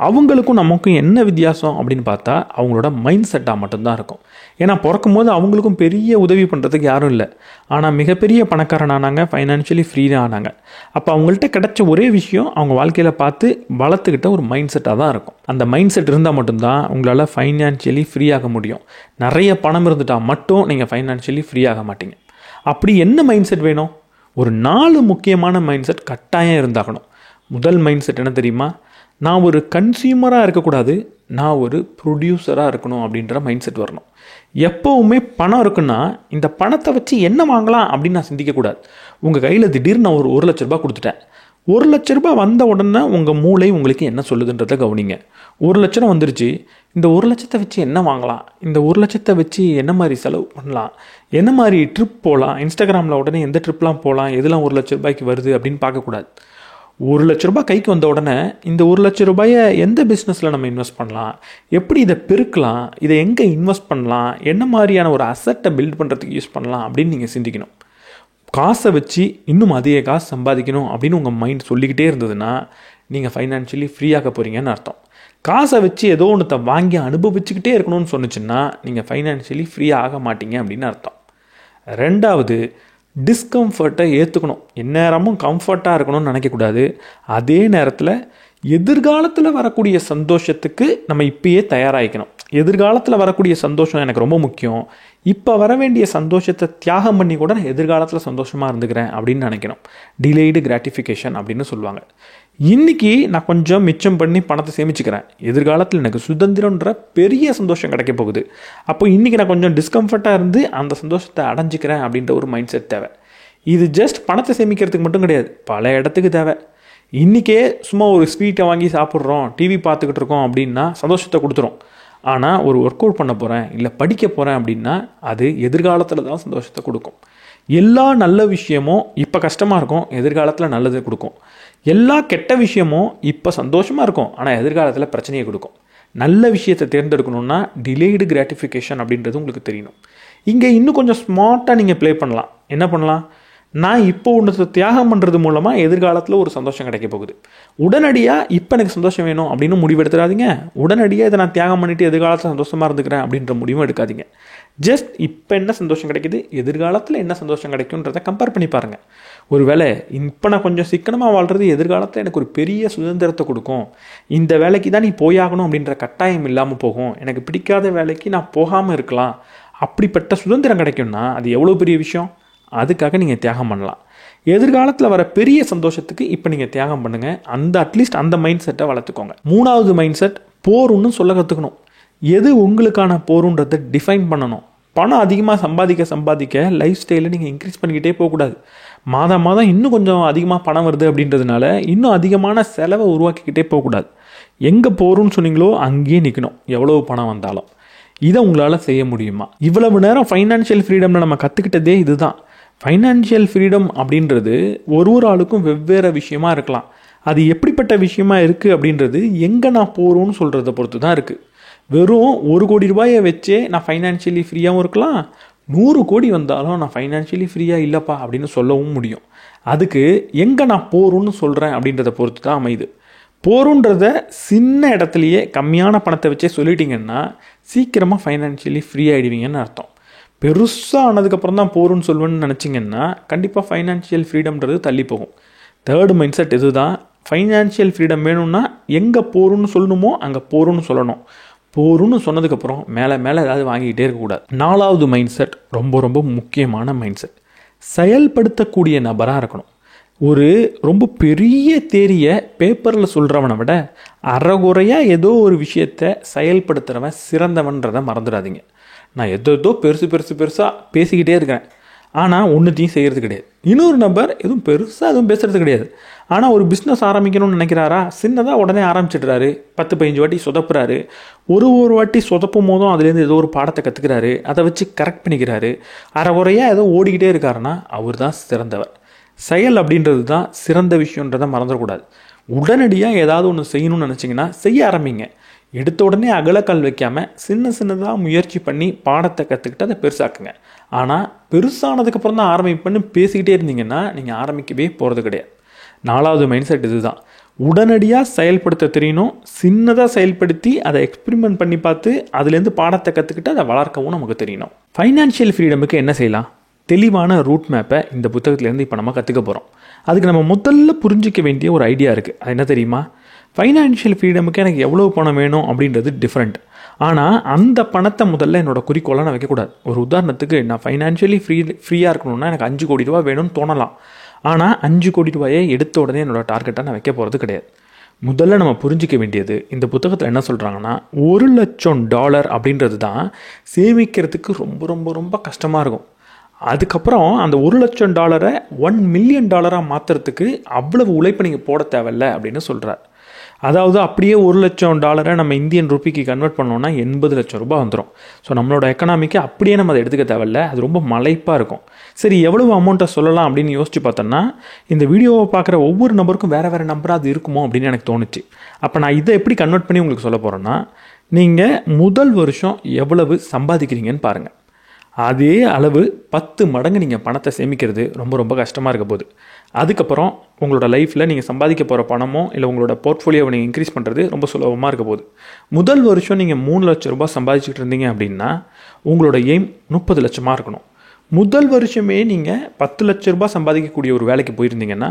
அவங்களுக்கும் நமக்கும் என்ன வித்தியாசம் அப்படின்னு பார்த்தா அவங்களோட மைண்ட் செட்டாக மட்டும்தான் இருக்கும். ஏன்னா பிறக்கும் போது அவங்களுக்கும் பெரிய உதவி பண்ணுறதுக்கு யாரும் இல்லை. ஆனால் மிகப்பெரிய பணக்காரன் ஆனாங்க, ஃபைனான்ஷியலி ஃப்ரீயாக ஆனாங்க. அப்போ அவங்கள்ட்ட கிடைச்ச ஒரே விஷயம் அவங்க வாழ்க்கையில் பார்த்து வளர்த்துக்கிட்ட ஒரு மைண்ட் செட்டாக தான் இருக்கும். அந்த மைண்ட் செட் இருந்தால் மட்டும்தான் உங்களால் ஃபைனான்ஷியலி ஃப்ரீ ஆக முடியும். நிறைய பணம் இருந்துட்டால் மட்டும் நீங்கள் ஃபைனான்ஷியலி ஃப்ரீ ஆக மாட்டீங்க. அப்படி என்ன மைண்ட் செட் வேணும்? ஒரு 4 முக்கியமான மைண்ட் செட் கட்டாயம் இருந்தாகணும். முதல் மைண்ட் செட் என்ன தெரியுமா? நான் ஒரு கன்சியூமராக இருக்கக்கூடாது, நான் ஒரு ப்ரொடியூசராக இருக்கணும் அப்படின்ற மைண்ட் செட் வரணும். எப்போவுமே பணம் இருக்குன்னா இந்த பணத்தை வச்சு என்ன வாங்கலாம் அப்படின்னு நான் சிந்திக்கக்கூடாது. உங்கள் கையில் திடீர்னு நான் ஒரு 1 லட்ச ரூபாய் கொடுத்துட்டேன். 1 லட்ச ரூபாய் வந்த உடனே உங்கள் மூளை உங்களுக்கு என்ன சொல்லுதுன்றதை கவனிங்க. 1 லட்சம் வந்துருச்சு, இந்த 1 லட்சத்தை வச்சு என்ன வாங்கலாம், இந்த 1 லட்சத்தை வச்சு என்ன மாதிரி செலவு பண்ணலாம், என்ன மாதிரி ட்ரிப் போகலாம், இன்ஸ்டாகிராமில் உடனே எந்த ட்ரிப்லாம் போகலாம், எதெல்லாம் 1 லட்ச ரூபாய்க்கு வருது அப்படின்னு பார்க்கக்கூடாது. 1 லட்ச ரூபாய் கைக்கு வந்த உடனே இந்த 1 லட்ச ரூபாயை எந்த பிஸ்னஸில் நம்ம இன்வெஸ்ட் பண்ணலாம், எப்படி இதை பெருக்கலாம், இதை எங்கே இன்வெஸ்ட் பண்ணலாம், என்ன மாதிரியான ஒரு அசட்டை பில்ட் பண்ணுறதுக்கு யூஸ் பண்ணலாம் அப்படின்னு நீங்கள் சிந்திக்கணும். காசை வச்சு இன்னும் அதிக காசு சம்பாதிக்கணும் அப்படின்னு உங்கள் மைண்ட் சொல்லிக்கிட்டே இருந்ததுன்னா நீங்கள் ஃபைனான்ஷியலி ஃப்ரீயாக போகிறீங்கன்னு அர்த்தம். காசை வச்சு ஏதோ ஒன்றத்தை வாங்கி அனுபவிச்சுக்கிட்டே இருக்கணும்னு சொன்னிச்சுன்னா நீங்கள் ஃபைனான்ஷியலி ஃப்ரீயாக ஆக மாட்டீங்க அப்படின்னு அர்த்தம். 2வது, டிஸ்கம்ஃபர்ட்டை ஏற்றுக்கணும். எந்நேரமும் கம்ஃபர்ட்டாக இருக்கணும்னு நினைக்கக்கூடாது. அதே நேரத்தில் எதிர்காலத்தில் வரக்கூடிய சந்தோஷத்துக்கு நம்ம இப்பயே தயாராகிக்கணும். எதிர்காலத்தில் வரக்கூடிய சந்தோஷம் எனக்கு ரொம்ப முக்கியம், இப்போ வர வேண்டிய சந்தோஷத்தை தியாகம் பண்ணி கூட நான் எதிர்காலத்தில் சந்தோஷமாக இருந்துக்கிறேன் அப்படின்னு நினைக்கணும். டிலேய்டு கிராட்டிஃபிகேஷன் அப்படின்னு சொல்லுவாங்க. இன்றைக்கி நான் கொஞ்சம் மிச்சம் பண்ணி பணத்தை சேமிச்சுக்கிறேன், எதிர்காலத்தில் எனக்கு சுதந்திரன்ற பெரிய சந்தோஷம் கிடைக்க போகுது. அப்போ இன்றைக்கி நான் கொஞ்சம் டிஸ்கம்ஃபர்ட்டாக இருந்து அந்த சந்தோஷத்தை அடைஞ்சிக்கிறேன் அப்படின்ற ஒரு மைண்ட் செட் தேவை. இது ஜஸ்ட் பணத்தை சேமிக்கிறதுக்கு மட்டும் கிடையாது, பல இடத்துக்கு தேவை. இன்றைக்கே சும்மா ஒரு ஸ்வீட்டை வாங்கி சாப்பிட்றோம், டிவி பார்த்துக்கிட்டு இருக்கோம் அப்படின்னா சந்தோஷத்தை கொடுத்துரும். ஆனால் ஒரு ஒர்க் அவுட் பண்ண போகிறேன் இல்லை படிக்க போகிறேன் அப்படின்னா அது எதிர்காலத்தில் தான் சந்தோஷத்தை கொடுக்கும். எல்லா நல்ல விஷயமும் இப்போ கஷ்டமாக இருக்கும், எதிர்காலத்தில் நல்லது கொடுக்கும். எல்லா கெட்ட விஷயமும் இப்போ சந்தோஷமாக இருக்கும், ஆனால் எதிர்காலத்தில் பிரச்சனையை கொடுக்கும். நல்ல விஷயத்தை தேர்ந்தெடுக்கணும்னா டிலேடு கிராட்டிஃபிகேஷன் அப்படின்றது உங்களுக்கு தெரியணும். இங்கே இன்னும் கொஞ்சம் ஸ்மார்ட்டாக நீங்கள் ப்ளே பண்ணலாம். என்ன பண்ணலாம்? நான் இப்போ ஒன்று தியாகம் பண்ணுறது மூலமாக எதிர்காலத்தில் ஒரு சந்தோஷம் கிடைக்க போகுது. உடனடியாக இப்போ எனக்கு சந்தோஷம் வேணும் அப்படின்னு முடிவெடுத்துடாதீங்க. உடனடியாக இதை நான் தியாகம் பண்ணிவிட்டு எதிர்காலத்தில் சந்தோஷமாக இருந்துக்கிறேன் அப்படின்ற முடிவும் எடுக்காதீங்க. ஜஸ்ட் இப்போ என்ன சந்தோஷம் கிடைக்குது, எதிர்காலத்தில் என்ன சந்தோஷம் கிடைக்குன்றதை கம்பேர் பண்ணி பாருங்கள். ஒரு வேளை இப்போ நான் கொஞ்சம் சிக்கனமாக வாழ்கிறது எதிர்காலத்தில் எனக்கு ஒரு பெரிய சுதந்திரத்தை கொடுக்கும், இந்த வேலைக்கு தான் நீ போயாகணும் அப்படின்ற கட்டாயம் இல்லாமல் போகும், எனக்கு பிடிக்காத வேலைக்கு நான் போகாமல் இருக்கலாம், அப்படிப்பட்ட சுதந்திரம் கிடைக்கும்னா அது எவ்வளோ பெரிய விஷயம். அதுக்காக நீங்கள் தியாகம் பண்ணலாம். எதிர்காலத்தில் வர பெரிய சந்தோஷத்துக்கு இப்போ நீங்கள் தியாகம் பண்ணுங்கள். அட்லீஸ்ட் அந்த மைண்ட் செட்டை வளர்த்துக்கோங்க. 3வது மைண்ட் செட், போருன்னு சொல்ல கற்றுக்கணும். எது உங்களுக்கான போருன்றதை டிஃபைன் பண்ணணும். பணம் அதிகமாக சம்பாதிக்க லைஃப் ஸ்டைலை நீங்கள் இன்க்ரீஸ் பண்ணிக்கிட்டே போகக்கூடாது. மாதம் இன்னும் கொஞ்சம் அதிகமாக பணம் வருது அப்படின்றதுனால இன்னும் அதிகமான செலவை உருவாக்கிக்கிட்டே போகக்கூடாது. எங்கே போருன்னு சொன்னீங்களோ அங்கேயே நிற்கணும், எவ்வளோ பணம் வந்தாலும். இதை உங்களால் செய்ய முடியுமா? இவ்வளவு நேரம் ஃபைனான்ஷியல் ஃப்ரீடமில் நம்ம கற்றுக்கிட்டதே இதுதான். ஃபைனான்ஷியல் ஃப்ரீடம் அப்படின்றது ஒரு ஆளுக்கும் வெவ்வேறு விஷயமா இருக்கலாம். அது எப்படிப்பட்ட விஷயமா இருக்குது அப்படின்றது எங்கே நான் போகிறோன்னு சொல்கிறத பொறுத்து தான் இருக்குது. வெறும் 1 கோடி ரூபாயை வச்சே நான் ஃபைனான்ஷியலி ஃப்ரீயாகவும் இருக்கலாம், 100 கோடி வந்தாலும் நான் ஃபைனான்ஷியலி ஃப்ரீயாக இல்லைப்பா அப்படின்னு சொல்லவும் முடியும். அதுக்கு எங்கே நான் போகிறோன்னு சொல்கிறேன் அப்படின்றத பொறுத்து தான் அமையுது. போருன்றத சின்ன இடத்துலையே கம்மியான பணத்தை வச்சே சொல்லிட்டீங்கன்னா சீக்கிரமாக ஃபைனான்ஷியலி ஃப்ரீ ஆகிடுவீங்கன்னு அர்த்தம். பெருசாக ஆனதுக்கப்புறம் தான் போருன்னு சொல்லுவேன்னு நினச்சிங்கன்னா கண்டிப்பாக ஃபைனான்ஷியல் ஃப்ரீடம்ன்றது தள்ளி போகும். 3rd மைண்ட் செட் இது தான். ஃபைனான்ஷியல் ஃப்ரீடம் வேணும்னா எங்கே போருன்னு சொல்லணுமோ அங்கே போருன்னு சொல்லணும். போருன்னு சொன்னதுக்கப்புறம் மேலே ஏதாவது வாங்கிக்கிட்டே இருக்கக்கூடாது. 4வது மைண்ட் செட் ரொம்ப முக்கியமான மைண்ட் செட். செயல்படுத்தக்கூடிய நபராக இருக்கணும். ஒரு ரொம்ப பெரிய தேரியை பேப்பரில் சொல்கிறவனை விட அறகுறையாக ஏதோ ஒரு விஷயத்தை செயல்படுத்துகிறவன் சிறந்தவன்றதை மறந்துடாதீங்க. நான் ஏதோ பெருசாக பேசிக்கிட்டே இருக்கிறேன், ஆனால் ஒன்றுத்தையும் செய்கிறது கிடையாது. இன்னொரு நபர் எதுவும் பேசுகிறது கிடையாது, ஆனால் ஒரு பிஸ்னஸ் ஆரம்பிக்கணும்னு நினைக்கிறாரா, சின்னதாக உடனே ஆரம்பிச்சிடுறாரு, 10-15 வாட்டி சொதப்புறாரு. ஒரு வாட்டி சொதப்பும் போதும் அதுலேருந்து ஏதோ ஒரு பாடத்தை கற்றுக்கிறாரு, அதை வச்சு கரெக்ட் பண்ணிக்கிறாரு. அறகுறையாக ஏதோ ஓடிக்கிட்டே இருக்காருன்னா அவர் தான் சிறந்தவர். செயல் அப்படின்றது தான் சிறந்த விஷயன்றதை மறந்துடக்கூடாது. உடனடியாக ஏதாவது ஒன்று செய்யணும்னு நினச்சிங்கன்னா செய்ய ஆரம்பிங்க. எடுத்த உடனே அகலக்கால் வைக்காமல் சின்னதாக முயற்சி பண்ணி பாடத்தை கற்றுக்கிட்டு அதை பெருசாக்குங்க. ஆனால் பெருசானதுக்கப்புறம் தான் ஆரம்பிப்பேன்னு பேசிக்கிட்டே இருந்தீங்கன்னா நீங்கள் ஆரம்பிக்கவே போகிறது கிடையாது. 4வது மைண்ட் செட் இது தான். உடனடியாக செயல்படுத்த தெரியணும். சின்னதாக செயல்படுத்தி அதை எக்ஸ்பெரிமெண்ட் பண்ணி பார்த்து அதுலேருந்து பாடத்தை கற்றுக்கிட்டு அதை வளர்க்கவும் நமக்கு தெரியணும். ஃபைனான்ஷியல் ஃப்ரீடமுக்கு என்ன செய்யலாம்? தெளிவான ரூட் மேப்பை இந்த புத்தகத்துலேருந்து இப்போ நம்ம கற்றுக்க போகிறோம். அதுக்கு நம்ம முதல்ல புரிஞ்சிக்க வேண்டிய ஒரு ஐடியா இருக்குது. அது என்ன தெரியுமா? ஃபைனான்ஷியல் ஃப்ரீடமுக்கு எனக்கு எவ்வளோ பணம் வேணும் அப்படின்றது டிஃப்ரெண்ட். ஆனால் அந்த பணத்தை முதல்ல என்னோடய குறிக்கோளாக நான் வைக்கக்கூடாது. ஒரு உதாரணத்துக்கு, நான் ஃபைனான்ஷியலி ஃப்ரீயாக இருக்கணும்னா எனக்கு 5 கோடி ரூபா வேணும்னு தோணலாம். ஆனால் 5 கோடி ரூபாயை எடுத்த உடனே என்னோடய டார்கெட்டாக நான் வைக்க போகிறது கிடையாது. முதல்ல நம்ம புரிஞ்சிக்க வேண்டியது, இந்த புத்தகத்தில் என்ன சொல்கிறாங்கன்னா, $1,00,000 அப்படின்றது தான் சேமிக்கிறதுக்கு ரொம்ப கஷ்டமாக இருக்கும். அதுக்கப்புறம் அந்த $1,00,000 $1 மில்லியன் மாற்றுறதுக்கு அவ்வளவு உழைப்பு நீங்கள் போட தேவையில்லை அப்படின்னு சொல்கிறார். அதாவது அப்படியே $1,00,000 நம்ம இந்தியன் ரூபிக்கு கன்வெர்ட் பண்ணோன்னா 80 லட்சம் ரூபாய் வந்துடும். ஸோ நம்மளோட எக்கனாமிக்கு அப்படியே நம்ம அதை எடுத்துக்க தேவையில்லை, அது ரொம்ப மலைப்பாக இருக்கும். சரி, எவ்வளவு அமௌண்ட்டை சொல்லலாம் அப்படின்னு யோசிச்சு பார்த்தோன்னா, இந்த வீடியோவை பார்க்குற ஒவ்வொரு நபருக்கும் வேறு நம்பராக அது இருக்குமோ அப்படின்னு எனக்கு தோணுச்சு. அப்போ நான் இதை எப்படி கன்வெர்ட் பண்ணி உங்களுக்கு சொல்ல போகிறேன்னா, நீங்கள் முதல் வருஷம் எவ்வளவு சம்பாதிக்கிறீங்கன்னு பாருங்கள். அதே அளவு 10 மடங்கு நீங்கள் பணத்தை சேமிக்கிறது ரொம்ப கஷ்டமாக இருக்க போகுது. அதுக்கப்புறம் உங்களோட லைஃப்பில் நீங்கள் சம்பாதிக்க போகிற பணமோ இல்லை உங்களோட போர்ட்ஃபோலியோவை நீங்கள் இன்க்ரீஸ் பண்ணுறது ரொம்ப சுலபமாக இருக்க போகுது. முதல் வருஷம் நீங்கள் 3 லட்சம் ரூபாய் சம்பாதிச்சுட்டு இருந்தீங்க அப்படின்னா உங்களோட எய்ம் 30 லட்சமாக இருக்கணும். முதல் வருஷமே நீங்கள் 10 லட்ச ரூபாய் சம்பாதிக்கக்கூடிய ஒரு வேலைக்கு போயிருந்தீங்கன்னா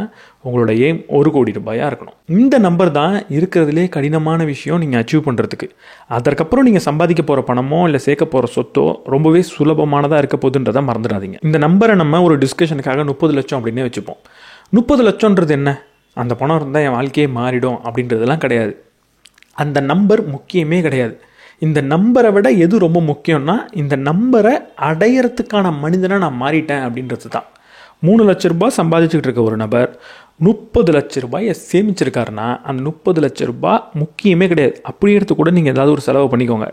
உங்களோட எய்ம் 1 கோடி ரூபாயாக இருக்கணும். இந்த நம்பர் தான் இருக்கிறதுலே கடினமான விஷயம் நீங்கள் அச்சீவ் பண்ணுறதுக்கு. அதற்கப்புறம் நீங்கள் சம்பாதிக்க போகிற பணமோ இல்லை சேர்க்க போகிற சொத்தோ ரொம்பவே சுலபமானதாக இருக்க போகுதுன்றதை மறந்துடாதீங்க. இந்த நம்பரை நம்ம ஒரு டிஸ்கஷனுக்காக 30 லட்சம் அப்படின்னே வச்சுப்போம். 30 லட்சம்ன்றது என்ன? அந்த பணம் இருந்தால் என் வாழ்க்கையே மாறிடும் அப்படின்றதெல்லாம் கிடையாது. அந்த நம்பர் முக்கியமே கிடையாது. இந்த நம்பரை விட எது ரொம்ப முக்கியம்னா, இந்த நம்பரை அடையிறதுக்கான மனிதனை நான் மாறிட்டேன் அப்படின்றது தான். 3 லட்ச ரூபாய் சம்பாதிச்சுக்கிட்டு இருக்க ஒரு நபர் 30 லட்ச ரூபாயை சேமிச்சிருக்காருன்னா அந்த 30 லட்ச ரூபாய் முக்கியமே கிடையாது. அப்படி எடுத்து கூட நீங்கள் ஏதாவது ஒரு செலவு பண்ணிக்கோங்க.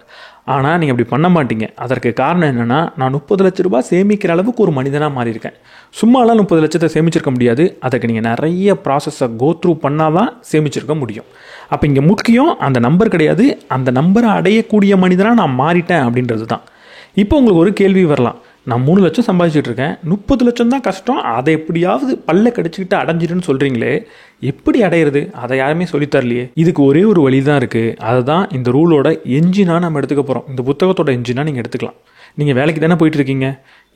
ஆனால் நீங்கள் அப்படி பண்ண மாட்டீங்க. அதற்கு காரணம் என்னென்னா, நான் 30 லட்ச ரூபாய் சேமிக்கிற அளவுக்கு ஒரு மனிதனாக மாறியிருக்கேன். சும்மாலாம் 30 லட்சத்தை சேமிச்சிருக்க முடியாது. அதுக்கு நீங்கள் நிறைய ப்ராசஸை கோத்ரூ பண்ணால் தான் சேமிச்சிருக்க முடியும். அப்போ இங்கே முக்கியம் அந்த நம்பர் கிடையாது, அந்த நம்பரை அடையக்கூடிய மனிதனாக நான் மாறிட்டேன் அப்படின்றது தான். இப்போ உங்களுக்கு ஒரு கேள்வி வரலாம், நான் 3 லட்சம் சம்பாதிச்சுட்டு இருக்கேன், 30 லட்சம் தான் கஷ்டம், அதை எப்படியாவது பல்ல கடிச்சிக்கிட்டு அடைஞ்சிருன்னு சொல்கிறீங்களே, எப்படி அடையிறது? அதை யாருமே சொல்லித்தரலையே. இதுக்கு ஒரே ஒரு வழி தான் இருக்குது. அதை தான் இந்த ரூலோட என்ஜினாக நம்ம எடுத்துக்க போகிறோம். இந்த புத்தகத்தோட என்ஜினாக நீங்கள் எடுத்துக்கலாம். நீங்கள் வேலைக்கு தானே போயிட்டு இருக்கீங்க.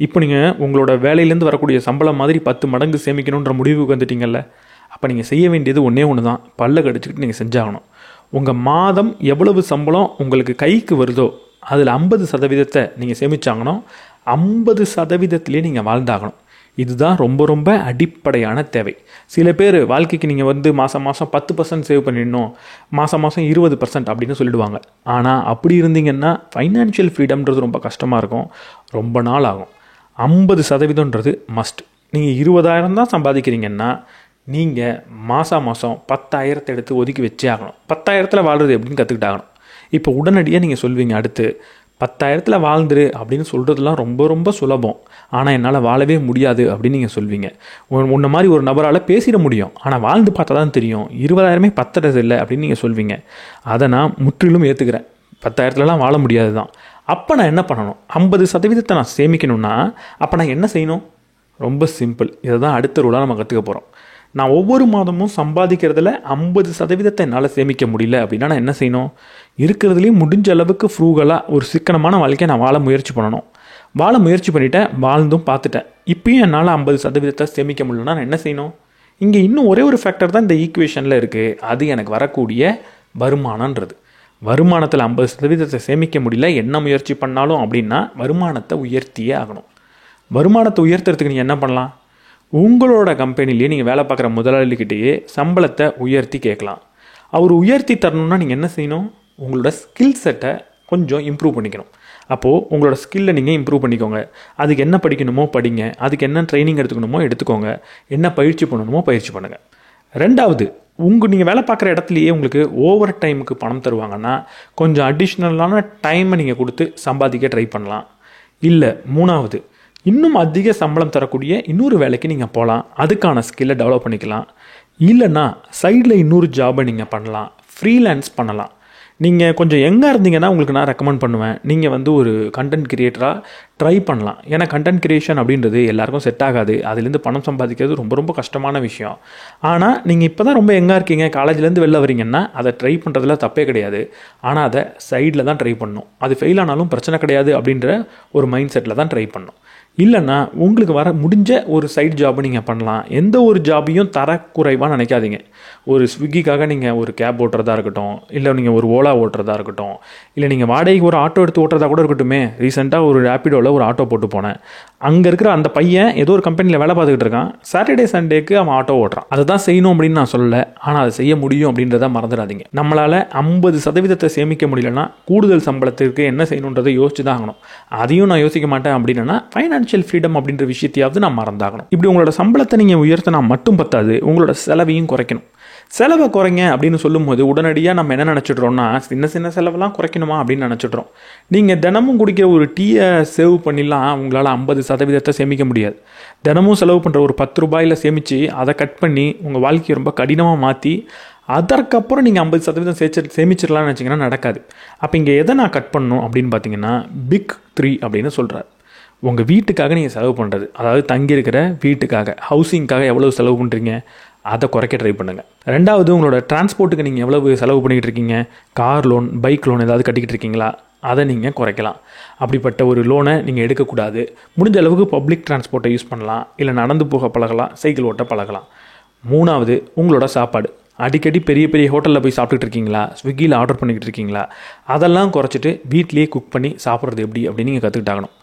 இப்போ நீங்கள் உங்களோட வேலையிலேருந்து வரக்கூடிய சம்பளம் மாதிரி 10 மடங்கு சேமிக்கணுன்ற முடிவுக்கு வந்துட்டீங்கல்ல. அப்போ நீங்கள் செய்ய வேண்டியது ஒன்றே ஒன்று தான், பல்ல கடிச்சிக்கிட்டு நீங்கள் செஞ்சாகணும். உங்கள் மாதம் எவ்வளவு சம்பளம் உங்களுக்கு கைக்கு வருதோ அதில் 50% நீங்கள் சேமிச்சாங்கணும். 50%லேயே நீங்கள் வாழ்ந்தாகணும். இதுதான் ரொம்ப ரொம்ப அடிப்படையான தேவை. சில பேர் வாழ்க்கைக்கு நீங்கள் மாதம் 10% சேவ் பண்ணிடணும், மாதம் 20% அப்படின்னு சொல்லிடுவாங்க. ஆனால் அப்படி இருந்தீங்கன்னா ஃபைனான்ஷியல் ஃப்ரீடம்ன்றது ரொம்ப கஷ்டமாக இருக்கும், ரொம்ப நாள் ஆகும். 50%ன்றது மஸ்ட். நீங்கள் 20,000 தான் சம்பாதிக்கிறீங்கன்னா நீங்கள் மாதம் 10,000 எடுத்து ஒதுக்கி வச்சே ஆகணும். 10,000 வாழ்கிறது எப்படின்னு கற்றுக்கிட்டாகணும். இப்போ உடனடியாக நீங்கள் சொல்வீங்க, அடுத்து 10,000 வாழ்ந்துரு அப்படின்னு சொல்கிறதுலாம் ரொம்ப ரொம்ப சுலபம், ஆனால் என்னால் வாழவே முடியாது அப்படின்னு நீங்கள் சொல்வீங்க. உன்ன மாதிரி ஒரு நபரால் பேசிட முடியும், ஆனால் வாழ்ந்து பார்த்தா தான் தெரியும் 20,000 பத்துறது இல்லை அப்படின்னு நீங்கள் சொல்வீங்க. அதை நான் முற்றிலும் ஏற்றுக்கிறேன். 10,000 வாழ முடியாது தான். அப்போ நான் என்ன பண்ணணும்? 50% நான் சேமிக்கணும்னா அப்போ நான் என்ன செய்யணும்? ரொம்ப சிம்பிள். இதை தான் அடுத்த ரூலாக நம்ம கற்றுக்க போகிறோம். நான் ஒவ்வொரு மாதமும் சம்பாதிக்கிறதுல 50% என்னால் சேமிக்க முடியல அப்படின்னா நான் என்ன செய்யணும்? இருக்கிறதுலேயும் முடிஞ்ச அளவுக்கு ஃப்ரூகலாக ஒரு சிக்கனமான வாழ்க்கையை நான் வாழ முயற்சி பண்ணணும். வாழ முயற்சி பண்ணிவிட்டேன், வாழ்ந்தும் பார்த்துட்டேன். இப்பயும் என்னால் 50% சேமிக்க முடியலன்னா நான் என்ன செய்யணும்? இங்கே இன்னும் ஒரே ஒரு ஃபேக்டர் தான் இந்த ஈக்குவேஷனில் இருக்குது. அது எனக்கு வரக்கூடிய வருமானன்றது. வருமானத்தில் 50% சேமிக்க முடியல, என்ன முயற்சி பண்ணாலும் அப்படின்னா வருமானத்தை உயர்த்தியே ஆகணும். வருமானத்தை உயர்த்துறதுக்கு நீங்கள் என்ன பண்ணலாம்? உங்களோட கம்பெனிலேயே நீங்கள் வேலை பார்க்குற முதலாளிகிட்டேயே சம்பளத்தை உயர்த்தி கேட்கலாம். அவர் உயர்த்தி தரணுன்னா நீங்கள் என்ன செய்யணும்? உங்களோட ஸ்கில் செட்டை கொஞ்சம் இம்ப்ரூவ் பண்ணிக்கணும். அப்போது உங்களோட ஸ்கில்லை நீங்கள் இம்ப்ரூவ் பண்ணிக்கோங்க. அதுக்கு என்ன படிக்கணுமோ படிங்க, அதுக்கு என்ன ட்ரைனிங் எடுத்துக்கணுமோ எடுத்துக்கோங்க, என்ன பயிற்சி பண்ணணுமோ பயிற்சி பண்ணுங்கள். ரெண்டாவது, நீங்கள் வேலை பார்க்குற இடத்துலையே உங்களுக்கு ஓவர் டைமுக்கு பணம் தருவாங்கன்னா கொஞ்சம் அடிஷ்னலான டைமை நீங்கள் கொடுத்து சம்பாதிக்க ட்ரை பண்ணலாம். இல்லை, மூணாவது, இன்னும் அதிக சம்பளம் தரக்கூடிய இன்னொரு வேலைக்கு நீங்கள் போகலாம், அதுக்கான ஸ்கில்லை டெவலப் பண்ணிக்கலாம். இல்லைன்னா சைடில் இன்னொரு ஜாபை நீங்கள் பண்ணலாம், ஃப்ரீலான்ஸ் பண்ணலாம். நீங்கள் கொஞ்சம் யங்காக இருந்தீங்கன்னா உங்களுக்கு நான் ரெக்கமெண்ட் பண்ணுவேன், நீங்கள் ஒரு கண்டென்ட் கிரியேட்டராக ட்ரை பண்ணலாம். ஏன்னா கண்டென்ட் கிரியேஷன் அப்படின்றது எல்லாருக்கும் செட் ஆகாது. அதுலேருந்து பணம் சம்பாதிக்கிறது ரொம்ப ரொம்ப கஷ்டமான விஷயம். ஆனால் நீங்கள் இப்போ தான் ரொம்ப யங்காக இருக்கீங்க, காலேஜ்லேருந்து வெளில வரீங்கன்னா அதை ட்ரை பண்ணுறதுல தப்பே கிடையாது. ஆனால் அதை சைடில் தான் ட்ரை பண்ணணும். அது ஃபெயில் ஆனாலும் பிரச்சனை கிடையாது அப்படின்ற ஒரு மைண்ட் செட்டில் தான் ட்ரை பண்ணணும். இல்லைன்னா உங்களுக்கு வர முடிஞ்ச ஒரு சைட் ஜாபை நீங்கள் பண்ணலாம். எந்த ஒரு ஜாபையும் தரக்குறைவாக நினைக்காதீங்க. ஒரு ஸ்விக்கிக்காக நீங்கள் ஒரு கேப் ஓட்டுறதா இருக்கட்டும், இல்லை நீங்கள் ஒரு ஓலா ஓட்டுறதா இருக்கட்டும், இல்லை நீங்கள் வாடகைக்கு ஒரு ஆட்டோ எடுத்து ஓட்டுறதா கூட இருக்கட்டுமே. ரீசெண்டாக ஒரு ரேப்பிடோவில் ஒரு ஆட்டோ போட்டு போனேன். அங்கே இருக்கிற அந்த பையன் ஏதோ ஒரு கம்பெனியில் வேலை பார்த்துக்கிட்டு இருக்கான். சாட்டர்டே சண்டேக்கு அவன் ஆட்டோ ஓட்டுறான். அதை தான் செய்யணும் அப்படின்னு நான் சொல்லலை, ஆனால் அதை செய்ய முடியும் அப்படின்றத மறந்துடாதீங்க. நம்மளால் 50% சேமிக்க முடியலன்னா கூடுதல் சம்பளத்திற்கு என்ன செய்யணுன்றதை யோசிச்சு தான் ஆகணும். அதையும் நான் யோசிக்க மாட்டேன் அப்படின்னா ஃபைனான்ஷியல் ஃப்ரீடம் அப்படின்ற விஷயத்தையாவது நான் மறந்தாகணும். இப்படி உங்களோட சம்பளத்தை நீங்கள் உயர்த்தினா மட்டும் பத்தாது, உங்களோட செலவையும் குறைக்கணும். செலவை குறைங்க அப்படின்னு சொல்லும்போது உடனடியாக நம்ம என்ன நினச்சிட்றோம்னா, சின்ன சின்ன செலவெல்லாம் குறைக்கணுமா அப்படின்னு நினச்சிட்றோம். நீங்கள் தினமும் குடிக்கிற ஒரு டீயை சேவ் பண்ணிடலாம், உங்களால் 50% சேமிக்க முடியாது. தினமும் செலவு பண்ணுற ஒரு 10 ரூபாயில் சேமித்து அதை கட் பண்ணி உங்கள் வாழ்க்கையை ரொம்ப கடினமாக மாற்றி அதற்கப்புறம் நீங்கள் 50% சேமிச்சிடலாம்னு நினச்சிங்கன்னா நடக்காது. அப்போ இங்கே எதை நான் கட் பண்ணணும் அப்படின்னு பார்த்தீங்கன்னா, பிக் 3 அப்படின்னு சொல்கிறார். உங்கள் வீட்டுக்காக நீங்கள் செலவு பண்ணுறது, அதாவது தங்கியிருக்கிற வீட்டுக்காக, ஹவுசிங்காக எவ்வளோ செலவு பண்ணுறீங்க அதை குறைக்க ட்ரை பண்ணுங்கள். ரெண்டாவது, உங்களோட டிரான்ஸ்போர்ட்டுக்கு நீங்கள் எவ்வளவு செலவு பண்ணிக்கிட்டு இருக்கீங்க, கார் லோன், பைக் லோன் ஏதாவது கட்டிக்கிட்டு இருக்கீங்களா, அதை நீங்கள் குறைக்கலாம். அப்படிப்பட்ட ஒரு லோனை நீங்கள் எடுக்கக்கூடாது. முடிஞ்ச அளவுக்கு பப்ளிக் டிரான்ஸ்போர்ட்டை யூஸ் பண்ணலாம், இல்லை நடந்து போக பழகலாம், சைக்கிள் ஓட்ட பழகலாம். மூணாவது, உங்களோட சாப்பாடு. அடிக்கடி பெரிய பெரிய ஹோட்டலில் போய் சாப்பிட்டுட்டு இருக்கீங்களா, ஸ்விக்கியில் ஆர்டர் பண்ணிக்கிட்டு இருக்கீங்களா, அதெல்லாம் குறைச்சிட்டு வீட்லேயே குக் பண்ணி சாப்பிட்றது எப்படி அப்படின்னு நீங்கள் கற்றுக்கிட்டாகணும்.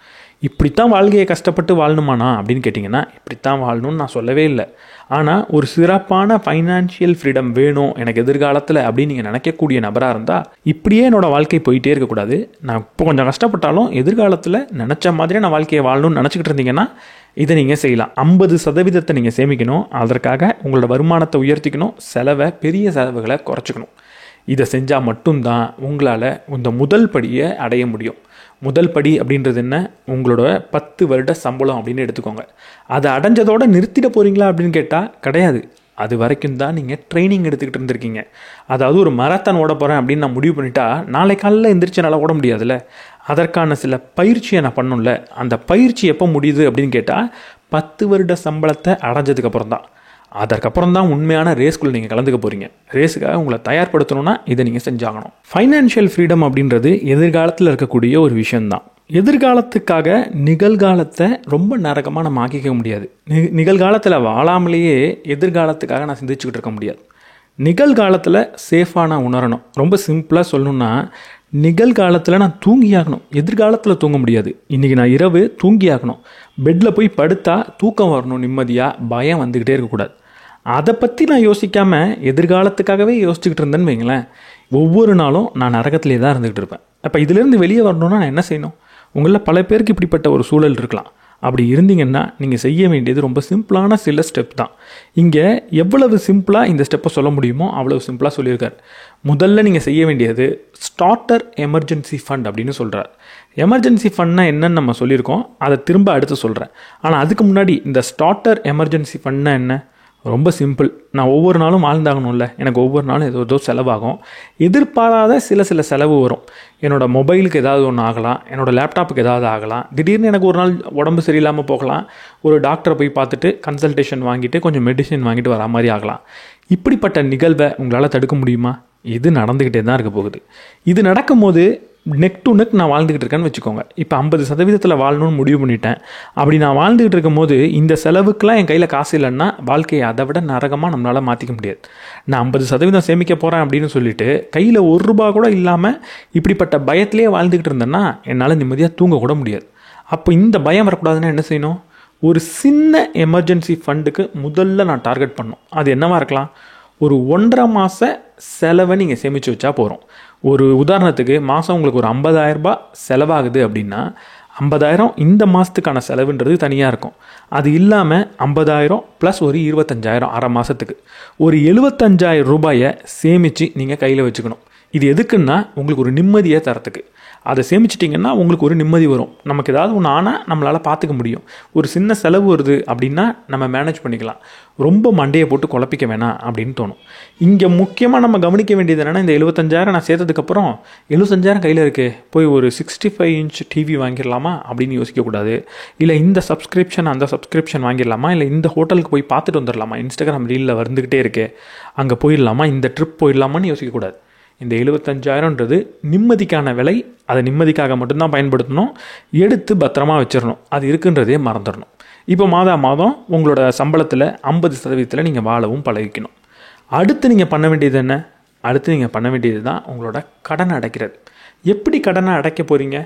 இப்படித்தான் வாழ்க்கையை கஷ்டப்பட்டு வாழணுமாண்ணா அப்படின்னு கேட்டிங்கன்னா, இப்படித்தான் வாழணும்னு நான் சொல்லவே இல்லை. ஆனால் ஒரு சிறப்பான ஃபைனான்ஷியல் ஃப்ரீடம் வேணும் எனக்கு எதிர்காலத்தில் அப்படின்னு நீங்கள் நினைக்கக்கூடிய நபராக இருந்தால், இப்படியே என்னோடய வாழ்க்கை போயிட்டே இருக்கக்கூடாது, நான் இப்போ கொஞ்சம் கஷ்டப்பட்டாலும் எதிர்காலத்தில் நினச்ச மாதிரியே நான் வாழ்க்கையை வாழணும்னு நினச்சிக்கிட்டு இருந்தீங்கன்னா இதை நீங்கள் செய்யலாம். 50% நீங்கள் சேமிக்கணும். அதற்காக உங்களோட வருமானத்தை உயர்த்திக்கணும், பெரிய செலவுகளை குறைச்சிக்கணும். இதை செஞ்சால் மட்டும்தான் உங்களால் இந்த முதல் படியை அடைய முடியும். முதல் படி அப்படின்றது என்ன? உங்களோட 10 வருட சம்பளம் அப்படின்னு எடுத்துக்கோங்க. அதை அடைஞ்சதோடு நிறுத்திட போகிறீங்களா அப்படின்னு கேட்டால் கிடையாது. அது வரைக்கும் தான் நீங்கள் ட்ரைனிங் எடுத்துக்கிட்டு இருந்திருக்கீங்க. அதாவது ஒரு மராத்தான் ஓட போகிறேன் அப்படின்னு நான் முடிவு பண்ணிட்டா நாளை காலையில் எந்திரிச்சு என்னால் ஓட முடியாதுல்ல. அதற்கான சில பயிற்சியை நான் பண்ணணும்ல. அந்த பயிற்சி எப்போ முடியுது அப்படின்னு கேட்டால் 10 வருட சம்பளத்தை அடைஞ்சதுக்கப்புறம் தான். அதற்கப்புறம் தான் உண்மையான ரேஸ்குள்ளே நீங்கள் கலந்துக்க போகிறீங்க. ரேஸுக்காக உங்களை தயார்படுத்தணும்னா இதை நீங்கள் செஞ்சாகணும். ஃபைனான்ஷியல் ஃப்ரீடம் அப்படின்றது எதிர்காலத்தில் இருக்கக்கூடிய ஒரு விஷயந்தான். எதிர்காலத்துக்காக நிகழ்காலத்தை ரொம்ப நரகமாக நம்ம ஆக்கிக்க முடியாது. நிகழ்காலத்தில் வாழாமலேயே எதிர்காலத்துக்காக நான் சிந்திச்சுக்கிட்டு இருக்க முடியாது. நிகழ்காலத்தில் சேஃபாக நான் உணரணும். ரொம்ப சிம்பிளாக சொல்லணுன்னா, நிகழ்காலத்தில் நான் தூங்கியாகணும், எதிர்காலத்தில் தூங்க முடியாது. இன்றைக்கி நான் இரவு தூங்கியாகணும். பெட்டில் போய் படுத்தா தூக்கம் வரணும், நிம்மதியாக, பயம் வந்துக்கிட்டே இருக்கக்கூடாது. அதை பற்றி நான் யோசிக்காமல் எதிர்காலத்துக்காகவே யோசிச்சுக்கிட்டு இருந்தேன்னு வைங்களேன், ஒவ்வொரு நாளும் நான் நரகத்திலே தான் இருந்துக்கிட்டு இருப்பேன். அப்போ இதிலேருந்து வெளியே வரணுன்னா நான் என்ன செய்யணும்? உங்களில் பல பேருக்கு இப்படிப்பட்ட ஒரு சூழல் இருக்கலாம். அப்படி இருந்தீங்கன்னா நீங்கள் செய்ய வேண்டியது ரொம்ப சிம்பிளான சில ஸ்டெப் தான். இங்கே எவ்வளவு சிம்பிளாக இந்த ஸ்டெப்பை சொல்ல முடியுமோ அவ்வளவு சிம்பிளாக சொல்லியிருக்காரு. முதல்ல நீங்கள் செய்ய வேண்டியது ஸ்டார்டர் எமர்ஜென்சி ஃபண்ட் அப்படின்னு சொல்கிறார். எமர்ஜென்சி ஃபண்ட்னா என்னன்னு நம்ம சொல்லியிருக்கோம், அதை திரும்ப அடுத்து சொல்கிறேன். ஆனால் அதுக்கு முன்னாடி இந்த ஸ்டார்டர் எமர்ஜென்சி ஃபண்ட்னா என்ன? ரொம்ப சிம்பிள். நான் ஒவ்வொரு நாளும் வாழ்ந்தாகணும்ல, எனக்கு ஒவ்வொரு நாளும் ஏதோ செலவாகும். எதிர்பாராத சில செலவு வரும். என்னோடய மொபைலுக்கு ஏதாவது ஒன்று ஆகலாம், என்னோடய லேப்டாப்புக்கு ஏதாவது ஆகலாம், திடீர்னு எனக்கு ஒரு நாள் உடம்பு சரியில்லாமல் போகலாம், ஒரு டாக்டரை போய் பார்த்துட்டு கன்சல்டேஷன் வாங்கிட்டு கொஞ்சம் மெடிசின் வாங்கிட்டு வர மாதிரி ஆகலாம். இப்படிப்பட்ட நிகழ்வை உங்களால் தடுக்க முடியுமா? இது நடந்துக்கிட்டே தான் இருக்க போகுது. இது நடக்கும்போது நெக் டு நெக் நான் வாழ்ந்துக்கிட்டு இருக்கேன்னு வச்சுக்கோங்க. இப்போ 50% வாழணும்னு முடிவு பண்ணிட்டேன். அப்படி நான் வாழ்ந்துக்கிட்டு இருக்கும் போது இந்த செலவுக்கெலாம் என் கையில் காசு இல்லைன்னா வாழ்க்கையை அதை விட நரகமாக நம்மளால் மாற்றிக்க முடியாது. நான் 50% சேமிக்க போகிறேன் அப்படின்னு சொல்லிட்டு கையில் ₹1 கூட இல்லாமல் இப்படிப்பட்ட பயத்திலே வாழ்ந்துக்கிட்டு இருந்தேன்னா என்னால் நிம்மதியாக தூங்கக்கூட முடியாது. அப்போ இந்த பயம் வரக்கூடாதுன்னா என்ன செய்யணும்? ஒரு சின்ன எமர்ஜென்சி ஃபண்டுக்கு முதல்ல நான் டார்கெட் பண்ணணும். அது என்னவாக இருக்கலாம்? ஒரு 1.5 மாத செலவை நீங்கள் சேமித்து வச்சா போகிறோம். ஒரு உதாரணத்துக்கு மாதம் உங்களுக்கு ஒரு ₹50,000 செலவாகுது அப்படின்னா 50,000 இந்த மாதத்துக்கான செலவுன்றது தனியாக இருக்கும். அது இல்லாமல் 50,000 ப்ளஸ் ஒரு 25,000 அரை மாதத்துக்கு ஒரு ₹75,000 சேமித்து நீங்கள் கையில் வச்சுக்கணும். இது எதுக்குன்னா உங்களுக்கு ஒரு நிம்மதியை தரத்துக்கு. அதை சேமிச்சிட்டிங்கன்னா உங்களுக்கு ஒரு நிம்மதி வரும். நமக்கு ஏதாவது ஒன்று ஆனால் நம்மளால் பார்த்துக்க முடியும். ஒரு சின்ன செலவு வருது அப்படின்னா நம்ம மேனேஜ் பண்ணிக்கலாம். ரொம்ப மண்டையை போட்டு குழப்பிக்க வேணாம் அப்படின்னு தோணும். இங்கே முக்கியமாக நம்ம கவனிக்க வேண்டியது என்னென்னா, இந்த 75,000 நான் சேர்த்ததுக்கப்புறம் 75,000 கையில் இருக்குது, போய் ஒரு 65 இன்ச் டிவி வாங்கிடலாமா அப்படின்னு யோசிக்கக்கூடாது. இல்லை இந்த சப்ஸ்கிரிப்ஷன் அந்த சப்ஸ்கிரிப்ஷன் வாங்கிடலாமா, இல்லை இந்த ஹோட்டலுக்கு போய் பார்த்துட்டு வந்துடலாமா, இன்ஸ்டாகிராம் ரீலில் வந்துக்கிட்டே இருக்கே அங்கே போயிடலாமா, இந்த ட்ரிப் போயிடலாமான்னு யோசிக்கக்கூடாது. இந்த 75,000ன்றது நிம்மதிக்கான விலை. அதை நிம்மதிக்காக மட்டும்தான் பயன்படுத்தணும். எடுத்து பத்திரமா வச்சிடணும். அது இருக்குன்றதே மறந்துடணும். இப்போ மாதம் உங்களோட சம்பளத்தில் 50% நீங்கள் வாழவும் பழகிக்கணும். அடுத்து நீங்கள் பண்ண வேண்டியது என்ன? அடுத்து நீங்கள் பண்ண வேண்டியது தான் உங்களோட கடனை அடைக்கிறது. எப்படி கடனை அடைக்க போகிறீங்க?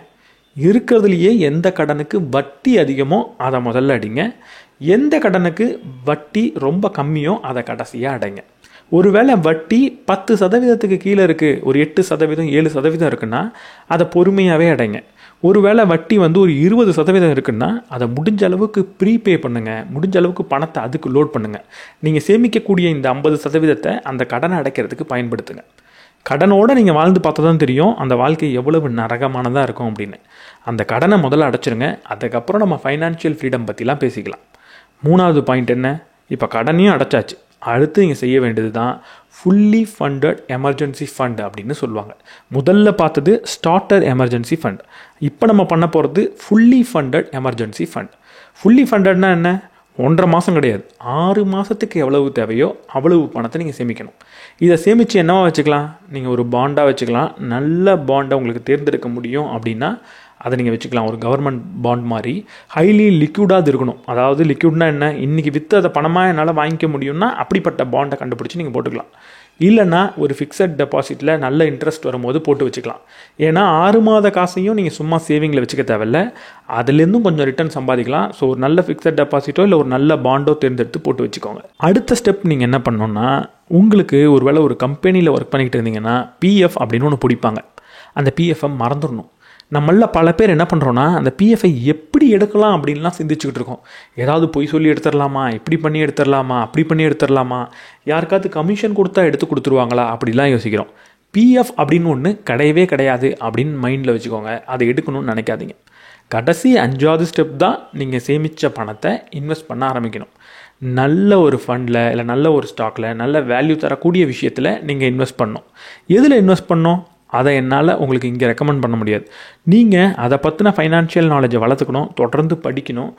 இருக்கிறதுலையே எந்த கடனுக்கு வட்டி அதிகமோ அதை முதல்ல அடிங்க. எந்த கடனுக்கு வட்டி ரொம்ப கம்மியோ அதை கடைசியாக அடைங்க. ஒருவேளை வட்டி 10% கீழே இருக்குது, ஒரு 8%, 7% இருக்குன்னா அதை பொறுமையாகவே அடைங்க. ஒருவேளை வட்டி ஒரு 20% இருக்குன்னா அதை முடிஞ்ச அளவுக்கு ப்ரீபே பண்ணுங்கள். முடிஞ்ச அளவுக்கு பணத்தை அதுக்கு லோட் பண்ணுங்கள். நீங்கள் சேமிக்கக்கூடிய இந்த 50% அந்த கடனை அடைக்கிறதுக்கு பயன்படுத்துங்க. கடனோடு நீங்கள் வாழ்ந்து பார்த்தா தான் தெரியும் அந்த வாழ்க்கை எவ்வளவு நரகமானதாக இருக்கும் அப்படின்னு. அந்த கடனை முதல்ல அடைச்சிருங்க. அதுக்கப்புறம் நம்ம ஃபைனான்ஷியல் ஃப்ரீடம் பற்றிலாம் பேசிக்கலாம். 3வது பாயிண்ட் என்ன? இப்போ கடனையும் அடைச்சாச்சு. அடுத்து நீங்கள் செய்ய வேண்டியது தான் ஃபுல்லி ஃபண்டட் எமர்ஜென்சி ஃபண்ட் அப்படின்னு சொல்லுவாங்க. முதல்ல பார்த்தது ஸ்டார்டர் எமர்ஜென்சி ஃபண்ட். இப்போ நம்ம பண்ண போகிறது fully funded emergency fund. Fully ஃபண்டட்னா என்ன? 1.5 மாதம் கிடையாது, 6 மாதத்துக்கு எவ்வளவு தேவையோ அவ்வளவு பணத்தை நீங்கள் சேமிக்கணும். இதை சேமித்து என்னவா வச்சுக்கலாம்? நீங்கள் ஒரு பாண்டாக வச்சுக்கலாம். நல்ல பாண்டை உங்களுக்கு தேர்ந்தெடுக்க முடியும் அப்படின்னா அதை நீங்கள் வச்சுக்கலாம். ஒரு கவர்மெண்ட் பாண்ட் மாதிரி ஹைலி லிக்விடாக இருக்கணும். அதாவது லிக்விட்னா என்ன? இன்றைக்கி விற்று அதை பணமாக என்னால் வாங்கிக்க முடியும்னா அப்படிப்பட்ட பாண்டை கண்டுபிடிச்சி நீங்கள் போட்டுக்கலாம். இல்லைன்னா ஒரு ஃபிக்ஸட் டெபாசிட்டில் நல்ல இன்ட்ரெஸ்ட் வரும்போது போட்டு வச்சுக்கலாம். ஏன்னா 6 மாத காசையும் நீங்கள் சும்மா சேவிங்கில் வச்சுக்க தேவையில்ல, அதுலேருந்தும் கொஞ்சம் ரிட்டர்ன் சம்பாதிக்கலாம். ஸோ ஒரு நல்ல ஃபிக்ஸட் டெபாசிட்டோ இல்லை ஒரு நல்ல பாண்டோ தேர்ந்தெடுத்து போட்டு வச்சுக்கோங்க. அடுத்த ஸ்டெப் நீங்கள் என்ன பண்ணணுன்னா, உங்களுக்கு ஒருவேளை ஒரு கம்பெனியில் ஒர்க் பண்ணிக்கிட்டு இருந்தீங்கன்னா பிஎஃப் அப்படின்னு ஒன்று பிடிப்பாங்க. அந்த பிஎஃப்ஐ மறந்துடணும். நம்மள பல பேர் என்ன பண்ணுறோன்னா, அந்த பிஎஃப்ஐ எப்படி எப்படி எடுக்கலாம் அப்படின்லாம் சிந்திச்சுக்கிட்டு இருக்கோம். ஏதாவது பொய் சொல்லி எடுத்துடலாமா, இப்படி பண்ணி எடுத்துடலாமா, அப்படி பண்ணி எடுத்துடலாமா, யாருக்காவது கமிஷன் கொடுத்தா எடுத்து கொடுத்துருவாங்களா அப்படிலாம் யோசிக்கிறோம். பிஎஃப் அப்படின்னு ஒன்று கிடையவே கிடையாது அப்படின்னு மைண்டில் வச்சுக்கோங்க. அதை எடுக்கணும்னு நினைக்காதீங்க. கடைசி 5வது ஸ்டெப் தான் நீங்கள் சேமித்த பணத்தை இன்வெஸ்ட் பண்ண ஆரம்பிக்கணும். நல்ல ஒரு ஃபண்டில் இல்லை நல்ல ஒரு ஸ்டாக்கில் நல்ல வேல்யூ தரக்கூடிய விஷயத்தில் நீங்கள் இன்வெஸ்ட் பண்ணணும். எதில் இன்வெஸ்ட் பண்ணணும் அதை என்னால் உங்களுக்கு இங்கே ரெக்கமெண்ட் பண்ண முடியாது. நீங்கள் அதை பற்றின ஃபைனான்ஷியல் நாலேஜை வளர்த்துக்கணும், தொடர்ந்து படிக்கணும்,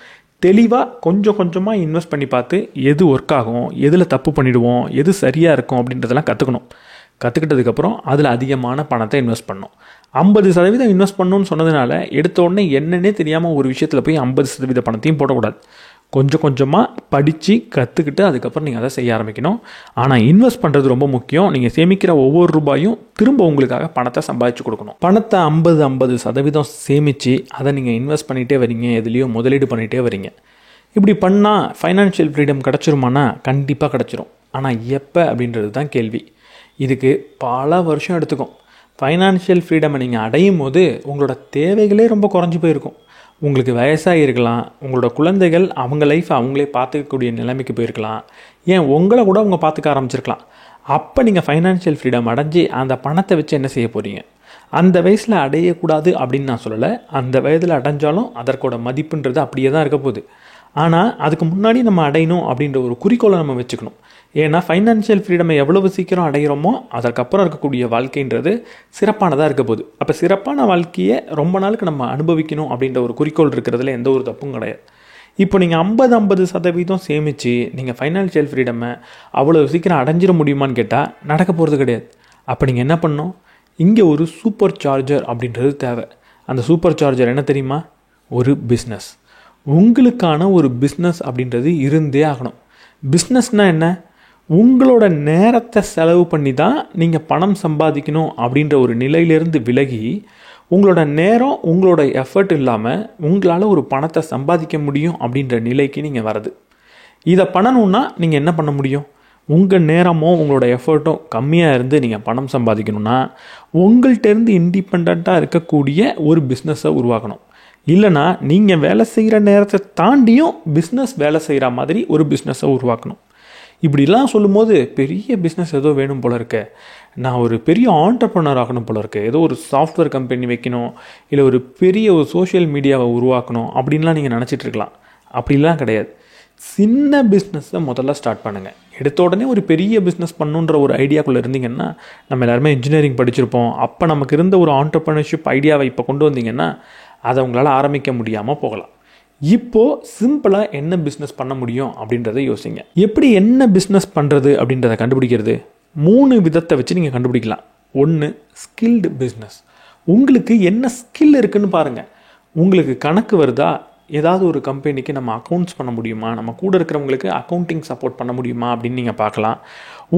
தெளிவாக கொஞ்சம் கொஞ்சமாக இன்வெஸ்ட் பண்ணி பார்த்து எது ஒர்க் ஆகும், எதில் தப்பு பண்ணிவிடுவோம், எது சரியாக இருக்கும் அப்படின்றதெல்லாம் கற்றுக்கணும். கற்றுக்கிட்டதுக்கப்புறம் அதில் அதிகமான பணத்தை இன்வெஸ்ட் பண்ணணும். 50% இன்வெஸ்ட் பண்ணணும்னு சொன்னதுனால எடுத்த உடனே என்னன்னே தெரியாமல் ஒரு விஷயத்தில் போய் 50% பணத்தையும் போடக்கூடாது. கொஞ்சம் கொஞ்சமாக படித்து கற்றுக்கிட்டு அதுக்கப்புறம் நீங்கள் அதை செய்ய ஆரம்பிக்கணும். ஆனால் இன்வெஸ்ட் பண்ணுறது ரொம்ப முக்கியம். நீங்கள் சேமிக்கிற ஒவ்வொரு ரூபாயும் திரும்ப உங்களுக்காக பணத்தை சம்பாதிச்சு கொடுக்கணும். பணத்தை 50% சேமித்து அதை நீங்கள் இன்வெஸ்ட் பண்ணிகிட்டே வரீங்க, எதுலேயோ முதலீடு பண்ணிகிட்டே வரீங்க. இப்படி பண்ணால் ஃபைனான்ஷியல் ஃப்ரீடம் கிடச்சிருமானா கண்டிப்பாக கிடச்சிரும். ஆனால் எப்போ அப்படின்றது தான் கேள்வி. இதுக்கு பல வருஷம் எடுத்துக்கும். ஃபைனான்ஷியல் ஃப்ரீடமை நீங்கள் அடையும் போது உங்களோட தேவைகளே ரொம்ப குறைஞ்சி போயிருக்கும். உங்களுக்கு வயசாக இருக்கலாம், உங்களோட குழந்தைகள் அவங்க லைஃப் அவங்களே பார்த்துக்கக்கூடிய நிலைமைக்கு போயிருக்கலாம், ஏன் உங்களை கூட அவங்க பார்த்துக்க ஆரம்பிச்சிருக்கலாம். அப்போ நீங்கள் ஃபைனான்ஷியல் ஃப்ரீடம் அடைஞ்சி அந்த பணத்தை வச்சு என்ன செய்ய போகிறீங்க? அந்த வயசில் அடையக்கூடாது அப்படின்னு நான் சொல்லலை. அந்த வயதில் அடைஞ்சாலும் அதற்கோட மதிப்புன்றது அப்படியே தான் இருக்க போகுது. ஆனால் அதுக்கு முன்னாடி நம்ம அடையணும் அப்படின்ற ஒரு குறிக்கோளை நம்ம வச்சுக்கணும். ஏன்னா ஃபைனான்ஷியல் ஃப்ரீடமை எவ்வளவு சீக்கிரம் அடைகிறோமோ அதற்கப்புறம் இருக்கக்கூடிய வாழ்க்கைன்றது சிறப்பானதாக இருக்க போகுது. அப்போ சிறப்பான வாழ்க்கையை ரொம்ப நாளுக்கு நம்ம அனுபவிக்கணும் அப்படின்ற ஒரு குறிக்கோள் இருக்கிறதுல எந்த ஒரு தப்பும் கிடையாது. இப்போ நீங்கள் 50% சேமித்து நீங்கள் ஃபைனான்ஷியல் ஃப்ரீடமை அவ்வளோ சீக்கிரம் அடைஞ்சிட முடியுமான்னு கேட்டால் நடக்க போகிறது கிடையாது. அப்போ நீங்கள் என்ன பண்ணணும்? இங்கே ஒரு சூப்பர் சார்ஜர் அப்படின்றது தேவை. அந்த சூப்பர் சார்ஜர் என்ன தெரியுமா? ஒரு பிஸ்னஸ். உங்களுக்கான ஒரு பிஸ்னஸ் அப்படின்றது இருந்தே ஆகணும். பிஸ்னஸ்னால் என்ன? உங்களோட நேரத்தை செலவு பண்ணி தான் நீங்கள் பணம் சம்பாதிக்கணும் அப்படின்ற ஒரு நிலையிலேருந்து விலகி உங்களோட நேரம் உங்களோட எஃபர்ட் இல்லாமல் உங்களால் ஒரு பணத்தை சம்பாதிக்க முடியும் அப்படின்ற நிலைக்கு நீங்கள் வரது. இதை பண்ணணுன்னா நீங்கள் என்ன பண்ண முடியும்? உங்கள் நேரமும் உங்களோட எஃபர்ட்டும் கம்மியாக இருந்து நீங்கள் பணம் சம்பாதிக்கணும்னா உங்கள்கிட்டருந்து இண்டிபெண்ட்டாக இருக்கக்கூடிய ஒரு பிஸ்னஸை உருவாக்கணும். இல்லைனா நீங்கள் வேலை செய்கிற நேரத்தை தாண்டியும் பிஸ்னஸ் வேலை செய்கிற மாதிரி ஒரு பிஸ்னஸை உருவாக்கணும். இப்படிலாம் சொல்லும்போது பெரிய பிஸ்னஸ் ஏதோ வேணும் போல இருக்க, நான் ஒரு பெரிய ஆண்டர்ப்ரனர் ஆகணும் போல இருக்கு, ஏதோ ஒரு சாஃப்ட்வேர் கம்பெனி வைக்கணும், இல்லை ஒரு பெரிய ஒரு சோஷியல் மீடியாவை உருவாக்கணும் அப்படின்லாம் நீங்கள் நினச்சிட்டு இருக்கலாம். அப்படிலாம் கிடையாது. சின்ன பிஸ்னஸை முதல்ல ஸ்டார்ட் பண்ணுங்கள். எடுத்த உடனே ஒரு பெரிய பிஸ்னஸ் பண்ணுன்ற ஒரு ஐடியாக்குள்ளே இருந்தீங்கன்னா, நம்ம எல்லாருமே இன்ஜினியரிங் படிச்சிருப்போம், அப்போ நமக்கு இருந்த ஒரு ஆண்டர்ப்ரனர்ஷிப் ஐடியாவை இப்போ கொண்டு வந்தீங்கன்னா அதை உங்களால் ஆரம்பிக்க முடியாமல் போகலாம். இப்போது சிம்பிளாக என்ன பிஸ்னஸ் பண்ண முடியும் அப்படின்றத யோசிங்க. எப்படி என்ன பிஸ்னஸ் பண்ணுறது அப்படின்றத கண்டுபிடிக்கிறது 3 விதத்தை வச்சு நீங்கள் கண்டுபிடிக்கலாம். 1, ஸ்கில்டு பிஸ்னஸ். உங்களுக்கு என்ன ஸ்கில் இருக்குன்னு பாருங்கள். உங்களுக்கு கணக்கு வருதா? ஏதாவது ஒரு கம்பெனிக்கு நம்ம அக்கௌண்ட்ஸ் பண்ண முடியுமா, நம்ம கூட இருக்கிறவங்களுக்கு அக்கௌண்டிங் சப்போர்ட் பண்ண முடியுமா அப்படின்னு நீங்கள் பார்க்கலாம்.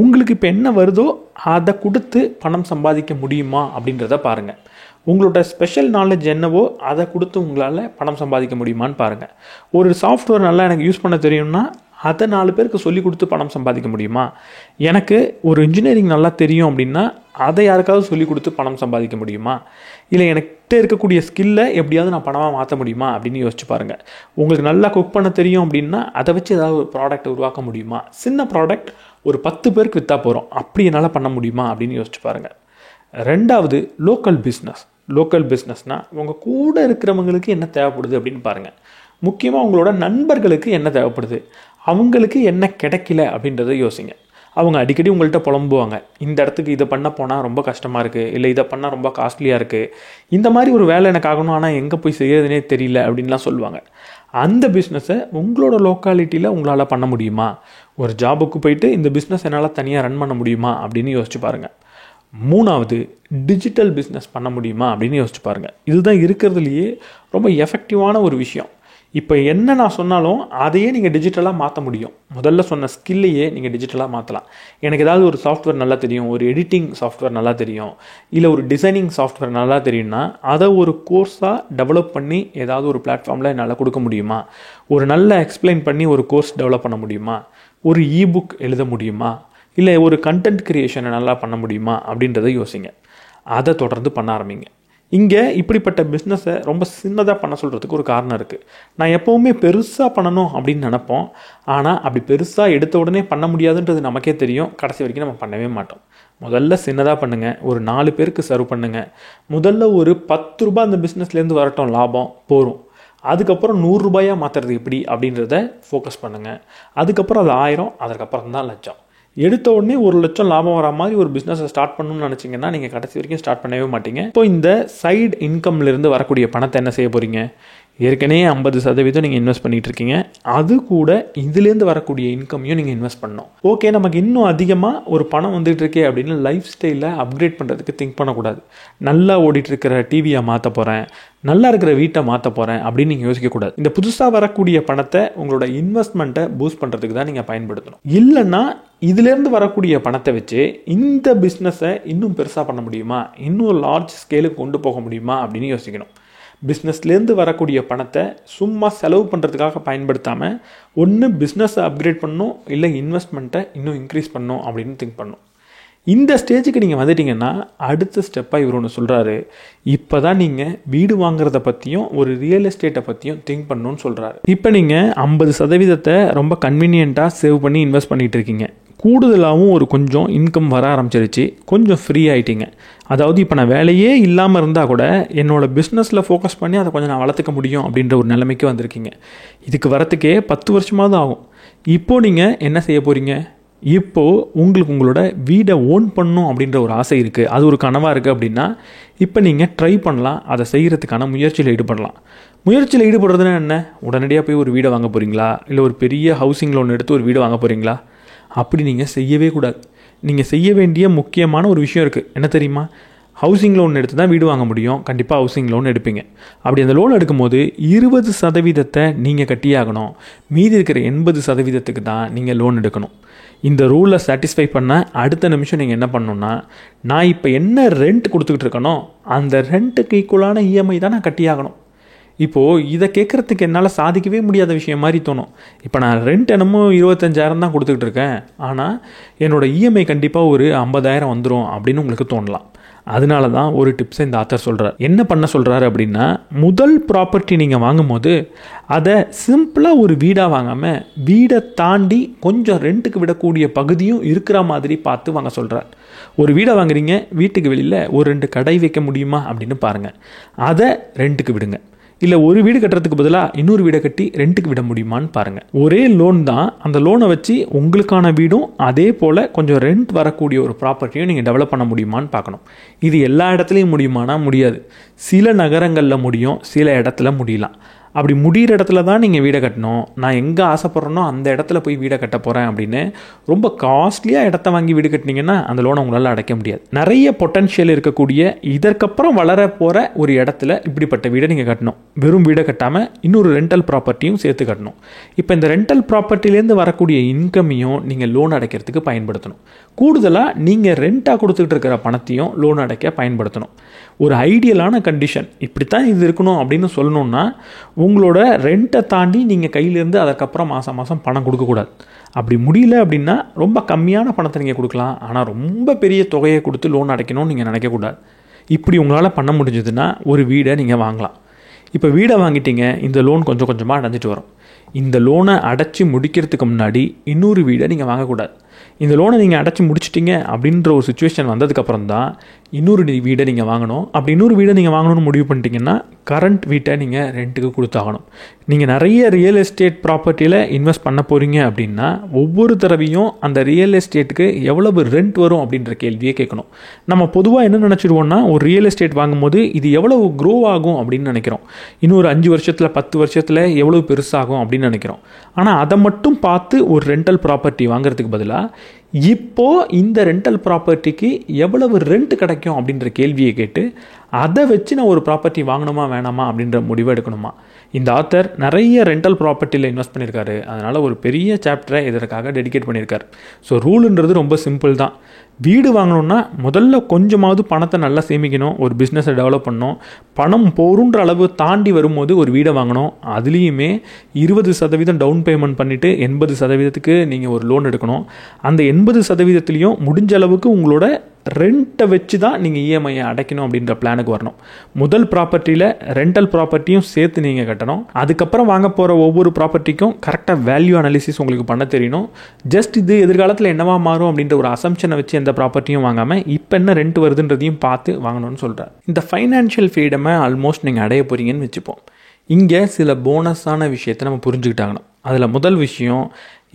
உங்களுக்கு இப்போ என்ன வருதோ அதை கொடுத்து பணம் சம்பாதிக்க முடியுமா அப்படின்றத பாருங்கள். உங்களோட ஸ்பெஷல் நாலேஜ் என்னவோ அதை கொடுத்து உங்களால் பணம் சம்பாதிக்க முடியுமான்னு பாருங்கள். ஒரு சாஃப்ட்வேர் நல்லா எனக்கு யூஸ் பண்ண தெரியும்னா அதை 4 பேருக்கு சொல்லி கொடுத்து பணம் சம்பாதிக்க முடியுமா? எனக்கு ஒரு இன்ஜினியரிங் நல்லா தெரியும் அப்படின்னா அதை யாருக்காவது சொல்லி கொடுத்து பணம் சம்பாதிக்க முடியுமா? இல்லை எனக்கிட்ட இருக்கக்கூடிய ஸ்கில்லை எப்படியாவது நான் பணமாக மாற்ற முடியுமா அப்படின்னு யோசிச்சு பாருங்கள். உங்களுக்கு நல்லா குக் பண்ண தெரியும் அப்படின்னா அதை வச்சு ஏதாவது ஒரு ப்ராடக்ட் உருவாக்க முடியுமா? சின்ன ப்ராடக்ட் ஒரு 10 பேருக்கு விற்றா போகிறோம், அப்படி என்னால் பண்ண முடியுமா அப்படின்னு யோசிச்சு பாருங்கள். 2வது லோக்கல் பிஸ்னஸ். லோக்கல் பிஸ்னஸ்னால் உங்கள் கூட இருக்கிறவங்களுக்கு என்ன தேவைப்படுது அப்படின்னு பாருங்கள். முக்கியமாக உங்களோட நண்பர்களுக்கு என்ன தேவைப்படுது, அவங்களுக்கு என்ன கிடைக்கல அப்படின்றத யோசிங்க. அவங்க அடிக்கடி உங்கள்கிட்ட புலம்புவாங்க, இந்த இடத்துக்கு இதை பண்ண போனால் ரொம்ப கஷ்டமாக இருக்குது, இல்லை இதை பண்ணால் ரொம்ப காஸ்ட்லியாக இருக்குது, இந்த மாதிரி ஒரு வேலை எனக்கு ஆகணும் ஆனால் எங்கே போய் செய்யறதுனே தெரியல அப்படின்லாம் சொல்லுவாங்க. அந்த பிஸ்னஸை உங்களோட லோக்காலிட்டியில் உங்களால் பண்ண முடியுமா? ஒரு ஜாபுக்கு போயிட்டு இந்த பிஸ்னஸ் என்னால் தனியாக ரன் பண்ண முடியுமா அப்படின்னு யோசிச்சு பாருங்கள். 3வது டிஜிட்டல் பிஸ்னஸ் பண்ண முடியுமா அப்படின்னு யோசிச்சு பாருங்கள். இதுதான் இருக்கிறதுலையே ரொம்ப எஃபெக்டிவான ஒரு விஷயம். இப்போ என்ன நான் சொன்னாலும் அதையே நீங்கள் டிஜிட்டலாக மாற்ற முடியும். முதல்ல சொன்ன ஸ்கில்லையே நீங்கள் டிஜிட்டலாக மாற்றலாம். எனக்கு ஏதாவது ஒரு சாஃப்ட்வேர் நல்லா தெரியும், ஒரு எடிட்டிங் சாஃப்ட்வேர் நல்லா தெரியும், இல்லை ஒரு டிசைனிங் சாஃப்ட்வேர் நல்லா தெரியும்னா அதை ஒரு கோர்ஸாக டெவலப் பண்ணி ஏதாவது ஒரு பிளாட்ஃபார்மில் என்னால் கொடுக்க முடியுமா? ஒரு நல்ல எக்ஸ்பிளைன் பண்ணி ஒரு கோர்ஸ் டெவலப் பண்ண முடியுமா? ஒரு இபுக் எழுத முடியுமா? இல்லை ஒரு கண்டென்ட் கிரியேஷனை நல்லா பண்ண முடியுமா அப்படின்றத யோசிங்க. அதை தொடர்ந்து பண்ண ஆரம்பிங்க. இங்கே இப்படிப்பட்ட பிஸ்னஸை ரொம்ப சின்னதாக பண்ண சொல்கிறதுக்கு ஒரு காரணம் இருக்குது. நான் எப்போவுமே பெருசாக பண்ணணும் அப்படின்னு நினப்போம். ஆனால் அப்படி பெருசாக எடுத்த உடனே பண்ண முடியாதுன்றது நமக்கே தெரியும். கடைசி வரைக்கும் நம்ம பண்ணவே மாட்டோம். முதல்ல சின்னதாக பண்ணுங்கள். ஒரு 4 பேருக்கு சர்வ் பண்ணுங்கள். முதல்ல ஒரு 10 ரூபாய் அந்த பிஸ்னஸ்லேருந்து வரட்டும், லாபம் போகும். அதுக்கப்புறம் 100 ரூபாயாக மாற்றுறது எப்படி அப்படின்றத ஃபோக்கஸ் பண்ணுங்கள். அதுக்கப்புறம் அது 1000, அதுக்கப்புறம் தான் லட்சம். எடுத்த உடனே 1 லட்சம் லாபம் வர மாதிரி ஒரு பிஸ்னஸை ஸ்டார்ட் பண்ணணும்னு நினச்சிங்கன்னா நீங்கள் கடைசி வரைக்கும் ஸ்டார்ட் பண்ணவே மாட்டீங்க. இப்போ இந்த சைடு இன்கம்லேருந்து வரக்கூடிய பணத்தை என்ன செய்ய போகிறீங்க? ஏற்கனவே 50% நீங்கள் இன்வெஸ்ட் பண்ணிகிட்டு இருக்கீங்க. அது கூட இதுலேருந்து வரக்கூடிய இன்கமையும் நீங்கள் இன்வெஸ்ட் பண்ணணும். ஓகே, நமக்கு இன்னும் அதிகமாக ஒரு பணம் வந்துட்டு இருக்கே அப்படின்னு லைஃப் ஸ்டைலை அப்கிரேட் பண்ணுறதுக்கு திங்க் பண்ணக்கூடாது. நல்லா ஓடிட்டுருக்கிற டிவியை மாற்ற போகிறேன், நல்லா இருக்கிற வீட்டை மாற்ற போகிறேன் அப்படின்னு நீங்கள் யோசிக்கக்கூடாது. இந்த புதுசாக வரக்கூடிய பணத்தை உங்களோட இன்வெஸ்ட்மெண்ட்டை பூஸ்ட் பண்ணுறதுக்கு தான் நீங்கள் பயன்படுத்தணும். இல்லைன்னா இதுலேருந்து வரக்கூடிய பணத்தை வச்சு இந்த பிஸ்னஸை இன்னும் பெருசாக பண்ண முடியுமா, இன்னும் லார்ஜ் ஸ்கேலுக்கு கொண்டு போக முடியுமா அப்படின்னு யோசிக்கணும். பிஸ்னஸ்லேருந்து வரக்கூடிய பணத்தை சும்மா செலவு பண்ணுறதுக்காக பயன்படுத்தாமல் ஒன்று பிஸ்னஸை அப்கிரேட் பண்ணணும், இல்லை இன்வெஸ்ட்மெண்ட்டை இன்னும் இன்க்ரீஸ் பண்ணணும் அப்படின்னு திங்க் பண்ணணும். இந்த ஸ்டேஜுக்கு நீங்கள் வந்துட்டீங்கன்னா அடுத்த ஸ்டெப்பாக இவர் ஒன்று சொல்கிறாரு. இப்போ தான் நீங்கள் வீடு வாங்குறத பற்றியும் ஒரு ரியல் எஸ்டேட்டை பற்றியும் திங்க் பண்ணணும்னு சொல்கிறாரு. இப்போ நீங்கள் 50% ரொம்ப கன்வீனியண்ட்டாக சேவ் பண்ணி இன்வெஸ்ட் பண்ணிகிட்டு இருக்கீங்க. கூடுதலாகவும் ஒரு கொஞ்சம் இன்கம் வர ஆரம்பிச்சிருச்சு. கொஞ்சம் ஃப்ரீ ஆகிட்டீங்க. அதாவது இப்போ நான் வேலையே இல்லாமல் இருந்தால் கூட என்னோடய பிஸ்னஸில் ஃபோக்கஸ் பண்ணி அதை கொஞ்சம் நான் வளர்த்துக்க முடியும் அப்படின்ற ஒரு நிலைமைக்கு வந்திருக்கீங்க. இதுக்கு வரத்துக்கே 10 வருஷமாவது ஆகும். இப்போது நீங்கள் என்ன செய்ய போகிறீங்க? இப்போது உங்களுக்கு உங்களோட வீடை ஓன் பண்ணணும் அப்படின்ற ஒரு ஆசை இருக்குது, அது ஒரு கனவாக இருக்குது அப்படின்னா இப்போ நீங்கள் ட்ரை பண்ணலாம். அதை செய்கிறதுக்கான முயற்சியில் ஈடுபடலாம். முயற்சியில் ஈடுபடுறதுன்னா என்ன? உடனடியாக போய் ஒரு வீடை வாங்க போகிறீங்களா, இல்லை ஒரு பெரிய ஹவுசிங் லோன் எடுத்து ஒரு வீடை வாங்க போகிறீங்களா? அப்படி நீங்கள் செய்யவே கூடாது. நீங்கள் செய்ய வேண்டிய முக்கியமான ஒரு விஷயம் இருக்குது. என்ன தெரியுமா? ஹவுசிங் லோன் எடுத்து தான் வீடு வாங்க முடியும். கண்டிப்பாக ஹவுசிங் லோன் எடுப்பீங்க. அப்படி அந்த லோன் எடுக்கும்போது 20% நீங்கள் கட்டியாகணும். மீதி இருக்கிற 80% தான் நீங்கள் லோன் எடுக்கணும். இந்த ரூலை சாட்டிஸ்ஃபை பண்ண அடுத்த நிமிஷம் நீங்கள் என்ன பண்ணணுன்னா, நான் இப்போ என்ன ரெண்ட் கொடுத்துக்கிட்டு இருக்கனோ அந்த ரெண்ட்டுக்கு ஈக்குவலான இஎம்ஐ தான் நான் கட்டியாகணும். இப்போது இதை கேட்குறதுக்கு என்னால் சாதிக்கவே முடியாத விஷயம் மாதிரி தோணும். இப்போ நான் ரெண்ட் என்னமோ 25,000 தான் கொடுத்துக்கிட்டு இருக்கேன், ஆனால் என்னோடய இஎம்ஐ கண்டிப்பாக ஒரு 50,000 வந்துடும் அப்படின்னு உங்களுக்கு தோணலாம். அதனால தான் ஒரு டிப்ஸை இந்த ஆத்தர் சொல்கிறார். என்ன பண்ண சொல்கிறாரு அப்படின்னா, முதல் ப்ராப்பர்ட்டி நீங்கள் வாங்கும் போது அதை சிம்பிளாக ஒரு வீடாக வாங்காமல் வீடை தாண்டி கொஞ்சம் ரெண்ட்டுக்கு விடக்கூடிய பகுதியும் இருக்கிற மாதிரி பார்த்து வாங்க சொல்கிறார். ஒரு வீடை வாங்குறீங்க, வீட்டுக்கு வெளியில் ஒரு 2 கடை வைக்க முடியுமா அப்படின்னு பாருங்கள். அதை ரெண்ட்டுக்கு விடுங்க. இல்லை ஒரு வீடு கட்டுறதுக்கு பதிலாக இன்னொரு வீடை கட்டி ரெண்ட்டுக்கு விட முடியுமான்னு பாருங்கள். ஒரே லோன் தான், அந்த லோனை வச்சு உங்களுக்கான வீடும் அதே போல் கொஞ்சம் ரெண்ட் வரக்கூடிய ஒரு ப்ராப்பர்ட்டியும் நீங்கள் டெவலப் பண்ண முடியுமான்னு பார்க்கணும். இது எல்லா இடத்துலையும் முடியுமானா முடியாது. சில நகரங்களில் முடியும், சில இடத்துல முடியலாம். அப்படி முடிகிற இடத்துல தான் நீங்கள் வீடை கட்டணும். நான் எங்கே ஆசைப்பட்றேனோ அந்த இடத்துல போய் வீடை கட்ட போகிறேன் அப்படின்னு ரொம்ப காஸ்ட்லியாக இடத்த வாங்கி வீடு கட்டினீங்கன்னா அந்த லோனை உங்களால் அடைக்க முடியாது. நிறைய பொட்டன்ஷியல் இருக்கக்கூடிய இதற்கப்புறம் வளர போகிற ஒரு இடத்துல இப்படிப்பட்ட வீடை நீங்கள் கட்டணும். வெறும் வீடை கட்டாமல் இன்னொரு ரெண்டல் ப்ராப்பர்ட்டியும் சேர்த்து கட்டணும். இப்போ இந்த ரெண்டல் ப்ராப்பர்ட்டிலேருந்து வரக்கூடிய இன்கமையும் நீங்கள் லோன் அடைக்கிறதுக்கு பயன்படுத்தணும். கூடுதலாக நீங்கள் ரெண்ட்டாக கொடுத்துக்கிட்டு இருக்கிற பணத்தையும் லோன் அடைக்க பயன்படுத்தணும். ஒரு ஐடியலான கண்டிஷன் இப்படித்தான் இது இருக்கணும் அப்படின்னு சொல்லணுன்னா, உங்களோட ரெண்ட்டை தாண்டி நீங்கள் கையிலேருந்து அதுக்கப்புறம் மாதம் மாதம் பணம் கொடுக்கக்கூடாது. அப்படி முடியல அப்படின்னா ரொம்ப கம்மியான பணத்தை நீங்கள் கொடுக்கலாம், ஆனால் ரொம்ப பெரிய தொகையை கொடுத்து லோன் அடைக்கணும்னு நீங்கள் நினைக்கக்கூடாது. இப்படி உங்களால் பண்ண முடிஞ்சதுன்னா ஒரு வீடை நீங்கள் வாங்கலாம். இப்போ வீடை வாங்கிட்டீங்க, இந்த லோன் கொஞ்சம் கொஞ்சமாக அடைஞ்சிட்டு வரும். இந்த லோனை அடைச்சி முடிக்கிறதுக்கு முன்னாடி இன்னொரு வீடை நீங்கள் வாங்கக்கூடாது. இந்த லோனை நீங்கள் அடைச்சி முடிச்சிட்டிங்க அப்படின்ற ஒரு சுச்சுவேஷன் வந்ததுக்கப்புறம் தான் இன்னொரு வீடை நீங்கள் வாங்கணும். அப்படி இன்னொரு வீடை நீங்கள் வாங்கணும்னு முடிவு பண்ணிட்டீங்கன்னா கரண்ட் வீட்டை நீங்கள் ரெண்ட்டுக்கு கொடுத்தாகணும். நீங்கள் நிறைய ரியல் எஸ்டேட் ப்ராப்பர்ட்டியில் இன்வெஸ்ட் பண்ண போகிறீங்க அப்படின்னா ஒவ்வொரு தடவையும் அந்த ரியல் எஸ்டேட்டுக்கு எவ்வளவு ரெண்ட் வரும் அப்படின்ற கேள்வியே கேட்கணும். நம்ம பொதுவாக என்ன நினச்சிடுவோம்னா, ஒரு ரியல் எஸ்டேட் வாங்கும்போது இது எவ்வளவு க்ரோ ஆகும் அப்படின்னு நினைக்கிறோம். இன்னொரு 5 வருஷத்தில் 10 வருஷத்தில் எவ்வளவு பெருசாகும் அப்படின்னு நினைக்கிறோம். ஆனால் அதை மட்டும் பார்த்து ஒரு ரெண்டல் ப்ராப்பர்ட்டி வாங்குறதுக்கு பதிலாக இப்போது இந்த ரெண்டல் ப்ராப்பர்ட்டிக்கு எவ்வளவு ரெண்ட் கிடைக்கும் அப்படின்ற கேள்வியை கேட்டு அதை வச்சு நான் ஒரு ப்ராப்பர்ட்டி வாங்கணுமா வேணாமா அப்படின்ற முடிவை எடுக்கணுமா. இந்த ஆத்தர் நிறைய ரெண்டல் ப்ராப்பர்ட்டியில் இன்வெஸ்ட் பண்ணியிருக்காரு. அதனால் ஒரு பெரிய சாப்டரை இதற்காக டெடிகேட் பண்ணியிருக்காரு. ஸோ ரூலுன்றது ரொம்ப சிம்பிள் தான். வீடு வாங்கணுன்னா முதல்ல கொஞ்சமாவது பணத்தை நல்லா சேமிக்கணும், ஒரு பிஸ்னஸை டெவலப் பண்ணணும். பணம் போருன்ற அளவு தாண்டி வரும்போது ஒரு வீடை வாங்கணும். அதுலேயுமே 20% டவுன் பேமெண்ட் பண்ணிவிட்டு 80%க்கு நீங்கள் ஒரு லோன் எடுக்கணும். அந்த 80%லையும் முடிஞ்ச அளவுக்கு உங்களோட ரெண்ட்டை வச்சு தான் நீங்கள் இஎம்ஐயை அடைக்கணும் அப்படின்ற பிளானுக்கு வரணும். முதல் ப்ராப்பர்ட்டியில் ரெண்டல் ப்ராப்பர்ட்டியும் சேர்த்து நீங்கள் கட்டணும். அதுக்கப்புறம் வாங்க போகிற ஒவ்வொரு ப்ராப்பர்ட்டிக்கும் கரெக்டாக வேல்யூ அனாலிசிஸ் உங்களுக்கு பண்ண தெரியணும். ஜஸ்ட் இது எதிர்காலத்தில் என்னவா மாறும் அப்படின்ற ஒரு அசம்ஷனை வச்சு எந்த ப்ராப்பர்ட்டியும் வாங்காமல் இப்போ என்ன ரெண்ட் வருதுன்றதையும் பார்த்து வாங்கணும்னு சொல்கிறார். இந்த ஃபைனான்ஷியல் ஃப்ரீடமை ஆல்மோஸ்ட் நீங்கள் அடைய போகிறீங்கன்னு வச்சுப்போம். இங்கே சில போனஸான விஷயத்தை நம்ம புரிஞ்சுக்கிட்டாங்கணும். அதில் முதல் விஷயம்,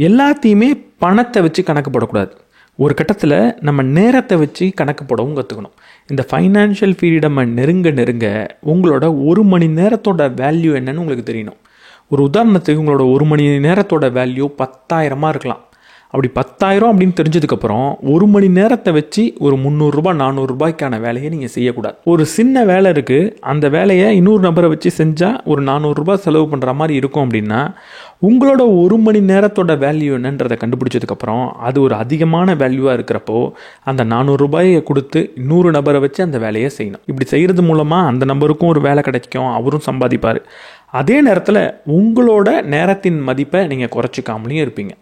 எல்லாத்தையுமே பணத்தை வச்சு கணக்கு போடக்கூடாது. ஒரு கட்டத்தில் நம்ம நேரத்தை வச்சு கணக்கு போடவும் கற்றுக்கணும். இந்த ஃபைனான்ஷியல் ஃப்ரீடமை நெருங்க உங்களோட 1 மணி நேரத்தோட வேல்யூ என்னன்னு உங்களுக்கு தெரியணும். ஒரு உதாரணத்துக்கு உங்களோட 1 மணி நேரத்தோட வேல்யூ 10,000 இருக்கலாம். அப்படி 10,000 அப்படின்னு தெரிஞ்சதுக்கப்புறம் 1 மணி நேரத்தை வச்சு ஒரு 300 ரூபாய் 400 ரூபாய்க்கான வேலையை நீங்கள் செய்யக்கூடாது. ஒரு சின்ன வேலை இருக்குது, அந்த வேலையை இன்னொரு நபரை வச்சு செஞ்சால் ஒரு 400 ரூபாய் செலவு பண்ணுற மாதிரி இருக்கும். அப்படின்னா உங்களோட 1 மணி நேரத்தோட வேல்யூ என்னன்றதை கண்டுபிடிச்சதுக்கப்புறம் அது ஒரு அதிகமான வேல்யூவாக இருக்கிறப்போ அந்த 400 ரூபாயை கொடுத்து இன்னொரு நபரை வச்சு அந்த வேலையை செய்யணும். இப்படி செய்கிறது மூலமாக அந்த நபருக்கும் ஒரு வேலை கிடைக்கும், அவரும் சம்பாதிப்பார். அதே நேரத்தில் உங்களோட நேரத்தின் மதிப்பை நீங்கள் குறைச்சிக்காமலையும் இருப்பீங்க.